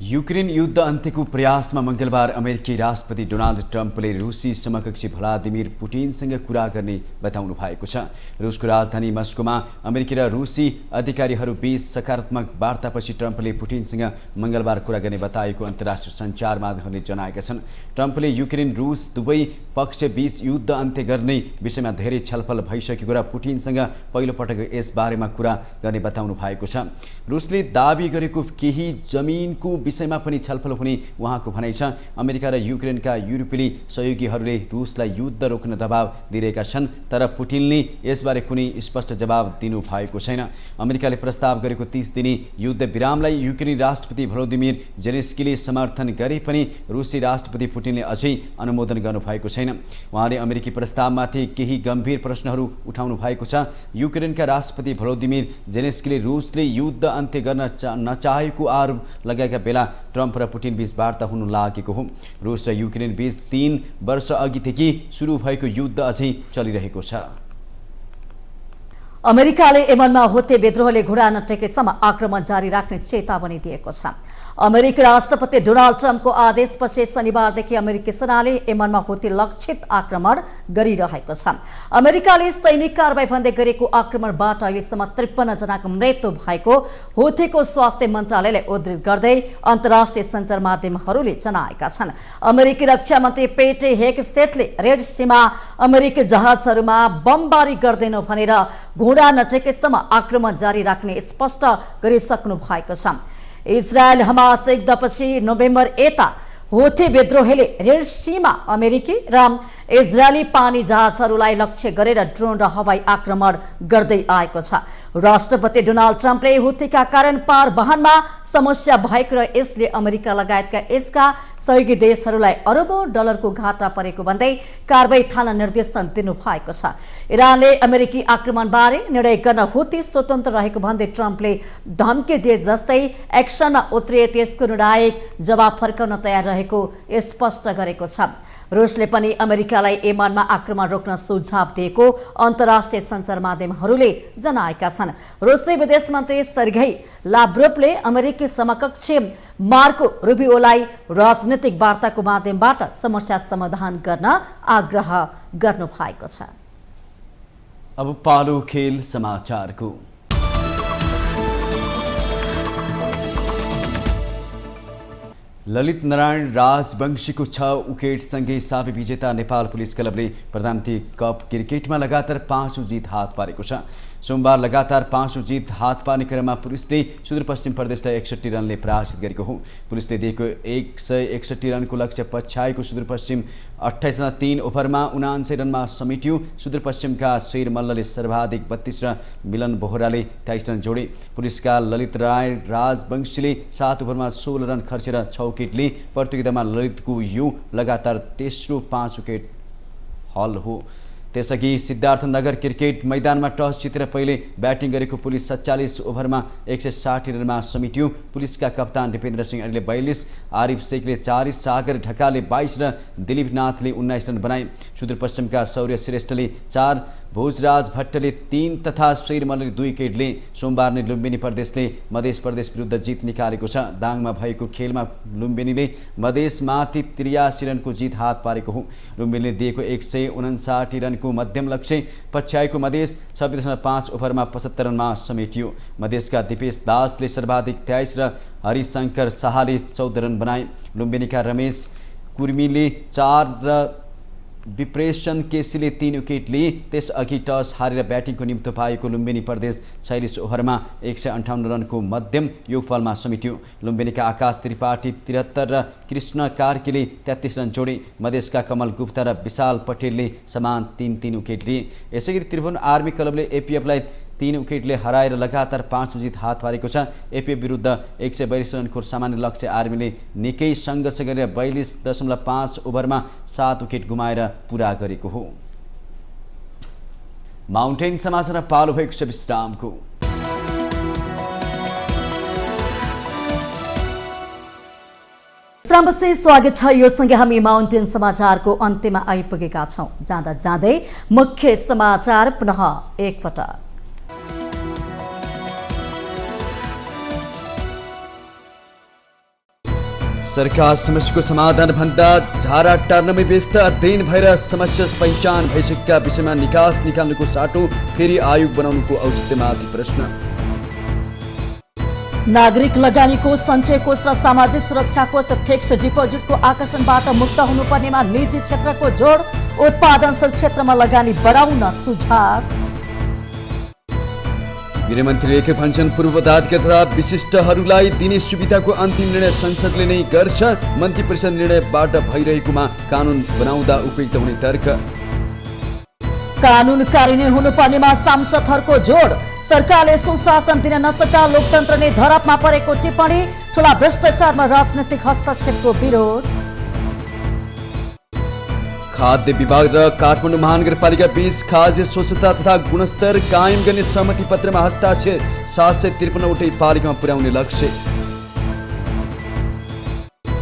युक्रेन युद्ध अन्त्यको प्रयासमा मङ्गलबार अमेरिकी राष्ट्रपति डोनाल्ड ट्रम्पले रुसी समकक्षी भ्लादिमिर पुटिनसँग कुरा गर्ने बताउनु भएको छ। रुसको राजधानी मस्कोमा अमेरिकी र रुसी अधिकारीहरू बीच सकारात्मक वार्तापछि ट्रम्पले पुटिनसँग मङ्गलबार कुरा गर्ने बताएको अन्तर्राष्ट्रिय सञ्चार माध्यमहरूले जनाएका छन्। ट्रम्पले युक्रेन रुस दुवै पक्ष बीच युद्ध अन्त्य गर्ने विषयमा धेरै छलफल भइसकेको र पुटिनसँग पहिलोपटक यसबारेमा कुरा गर्ने बताउनु भएको छ। रुसले दाबी गरेको केही जमिनको विषयमा पनि छलफल हुने उहाँको भनाइ छ। अमेरिका र युक्रेनका युरोपेली सहयोगीहरूले रुसलाई युद्ध रोक्न दबाव दिइरहेका छन्, तर पुटिनले यसबारे कुनै स्पष्ट जवाब दिनु भएको छैन। अमेरिकाले प्रस्ताव गरेको 30 दिने युद्ध विरामलाई युक्रेनी राष्ट्रपति भ्लोदिमिर जेलेन्स्कीले समर्थन गरे पनि रुसी राष्ट्रपति पुटिनले अझै अनुमोदन गर्नुभएको छैन। उहाँले अमेरिकी प्रस्तावमाथि केही गम्भीर प्रश्नहरू उठाउनु भएको छ। युक्रेनका राष्ट्रपति भ्लोदिमिर जेलेन्स्कीले रुसले युद्ध अन्त्य गर्न नचाहेको आरोप लगाएका बेला ट्रम्प र पुटिन बीच वार्ता हुनु लागेको हो। रुस र युक्रेन बीच 3 वर्ष अघिदेखि सुरु भएको युद्ध अझै चलिरहेको छ। अमेरिकाले यमनमा हुते विद्रोहले घुँडा नटेकेसम्म आक्रमण जारी राख्ने चेतावनी दिएको छ। अमेरिकी राष्ट्रपति डोनाल्ड ट्रम्पको आदेशपछि शनिबारदेखि अमेरिकी सेनाले यमनमा हुती लक्षित आक्रमण गरिरहेको छ। अमेरिकाले सैनिक कारबाही भन्दै गरेको आक्रमणबाट अहिलेसम्म 53 जनाको मृत्यु भएको हुतीको स्वास्थ्य मन्त्रालयले उद्धृत गर्दै अन्तर्राष्ट्रिय सञ्चार माध्यमहरूले जनाएका छन्। अमेरिकी रक्षा मन्त्री पेट हेगसेथले रेड सीमा अमेरिकी जहाजहरूमा बमबारी गर्दैनौ भनेर घोडा नटेकेसम्म आक्रमण जारी राख्ने स्पष्ट गरिसक्नु भएको छ। इजरायल हमास युद्धपछि नोभेम्बर यता हुती विद्रोहीले रेड सीमा अमेरिकी र इजरायली पानी जहाजहरूलाई लक्ष्य गरेर ड्रोन र हवाई आक्रमण गर्दै आएको छ। राष्ट्रपति डोनाल्ड ट्रम्पले हुतीका कारण पार वहनमा समस्या भएको र यसले अमेरिका लगायतका यसका सहयोगी देशहरूलाई अरबौं डलरको घाटा परेको भन्दै कारबाही थाल्न निर्देशन दिनुभएको छ। इरानले अमेरिकी आक्रमणबारे निर्णय गर्न हुती स्वतन्त्र रहेको भन्दै ट्रम्पले धम्की दिए जस्तै एक्सनमा उत्रिए त्यसको निर्णायक जवाब फर्काउन तयार रहेको स्पष्ट गरेको छ। रुसले पनि अमेरिकालाई यमनमा आक्रमण रोक्न सुझाव दिएको अन्तर्राष्ट्रिय सञ्चार माध्यमहरूले जनाएका छन्। रुसी विदेश मन्त्री सर्गेई लाभ्रोभले अमेरिकी समकक्ष मार्को रुबियोलाई राजनीतिक वार्ताको माध्यमबाट समस्या समाधान गर्न आग्रह गर्नुभएको छ। अब पालो खेल समाचारको। ललित नारायण राजवंशीको 6 विकेटसँगै साबी विजेता नेपाल पुलिस क्लबले प्रधानमन्त्री कप क्रिकेटमा लगातार 5औं जित हात पारेको छ। सोमबार लगातार 5औं जित हात पार्ने क्रममा पुलिसले सुदूरपश्चिम प्रदेशलाई 61 रनले पराजित गरेको हो। पुलिसले दिएको 161 रनको लक्ष्य पछ्याएको सुदूरपश्चिम 28.3 ओभरमा 79 रनमा समेट्यो। सुदूरपश्चिमका शेर मल्लले सर्वाधिक 32 र मिलन बोहराले 23 रन जोडे। पुलिसका ललित नारायण राजवंशीले 7 ओभरमा 16 रन खर्चेर 6 विकेट लिए। प्रतियोगितामा ललितको यो लगातार तेस्रो 5 विकेट हल हो। त्यसअघि सिद्धार्थनगर क्रिकेट मैदानमा टस जितेर पहिले ब्याटिङ गरेको पुलिस 47 ओभरमा 160 रनमा समेट्यो। पुलिसका कप्तान दिपेन्द्र सिंह अलीले 42, आरिफ शेखले 40, सागर ढकालले 22 र दिलीप नाथले 19 रन बनाए। सुदूरपश्चिमका शौर्य श्रेष्ठले 4, भोजराज भट्टले 3 तथा शेर मल्लले 2 विकेट लिए। सोमबार नै लुम्बिनी प्रदेशले मधेस प्रदेश विरुद्ध जित निकालेको छ। दाङमा भएको खेलमा लुम्बिनीले मधेसमाथि 83 रनको जित हात पारेको हो। लुम्बिनीले दिएको 159 रनको मध्यम लक्ष्य पछ्याएको मधेस 26.5 ओभरमा 75 रनमा समेटियो। मधेसका दिपेश दासले सर्वाधिक 23 र हरिशंकर शाहले 14 रन बनाए। लुम्बिनीका रमेश कुर्मीले 4 र विप्रेशन केसीले 3 विकेट लिए। त्यसअघि टस हारेर ब्याटिङको निम्तो पाएको लुम्बिनी प्रदेश 46 ओभरमा 158 रनको मध्यम योगफलमा समेट्यो। लुम्बिनीका आकाश त्रिपाठी 73 र कृष्ण कार्कीले 33 रन जोडे। मधेसका कमल गुप्ता र विशाल पटेलले समान 3-3 विकेट लिए। यसैगरी त्रिभुवन आर्मी क्लबले एपीएफलाई 3 विकेटले हराएर लगातार 5औं जित हात पारेको छ। एपीएफ विरुद्ध 142 रनको सामान्य लक्ष्य आर्मीले निकै सङ्घर्ष गरेर 42.5 ओभरमा 7 विकेट गुमाएर पुरा गरेको हो। माउन्टेन समाचार पालो भएको छ विश्रामको। विश्रामपछि स्वागत छ। यो सँगै हामी माउन्टेन समाचारको अन्त्यमा आइपुगेका छौं। जाँदा जाँदै मुख्य समाचार पुनः एकपटक। सरकार समस्याको समाधान भन्दा झारा टार्नमै व्यस्त। अध्ययन भएर समस्या पहिचान भइसकेका विषयमा निकास निकाल्नुको साटो फेरि आयोग बनाउनुको औचित्यमाथि प्रश्न। नागरिक लगानीको सञ्चय कोष र सामाजिक सुरक्षा कोष फिक्स डिपोजिटको आकर्षणबाट मुक्त हुनुपर्नेमा निजी क्षेत्रको जोड। उत्पादनशील क्षेत्रमा लगानी बढाउन सुझाव। गृहमन्त्रीले के भन्छन्, पूर्व पदाधिकारी तथा विशिष्टहरूलाई दिने सुविधाको अन्तिम निर्णय संसदले नै गर्छ। मन्त्री परिषद निर्णयबाट भइरहेकोमा कानुन बनाउँदा उपयुक्त हुने तर्क। कानुन कार्यान्वयन हुनुपर्नेमा सांसदहरूको जोड। सरकारले सुशासन दिन नसक्दा लोकतन्त्र नै धरापमा परेको टिप्पणी। ठूला भ्रष्टाचारमा राजनीतिक हस्तक्षेपको विरोध। खाद्य विभाग र काठमाडौँ महानगरपालिका बीच खाद्य स्वच्छता तथा गुणस्तर कायम गर्ने सहमति पत्रमा हस्ताक्षर। 753वटै पालिकामा पुर्याउने लक्ष्य।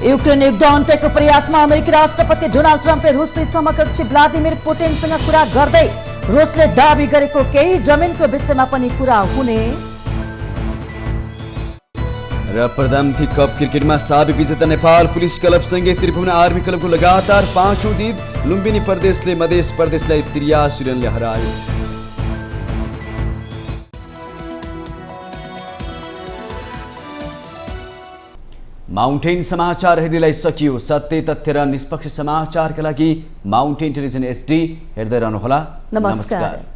युक्रेन युद्ध अन्त्यको प्रयासमा अमेरिकी राष्ट्रपति डोनाल्ड ट्रम्पले रुसी समकक्षी भ्लादिमिर पुटिनसँग कुरा गर्दै रुसले दाबी गरेको केही जमिनको विषयमा पनि कुरा हुने। र प्रधानमन्त्री कप क्रिकेटमा साबी विजेता नेपाल पुलिस क्लबसँगै त्रिभुवन आर्मी क्लबको लगातार 5औं जित। लुम्बिनी प्रदेशले मधेस प्रदेशलाई 83 रनले हरायो। माउन्टेन समाचार हेर्नेलाई सकियो। सत्य, तथ्य र निष्पक्ष समाचारका लागि माउन्टेन टेलिभिजन HD हेर्दै रहनुहोला। नमस्कार।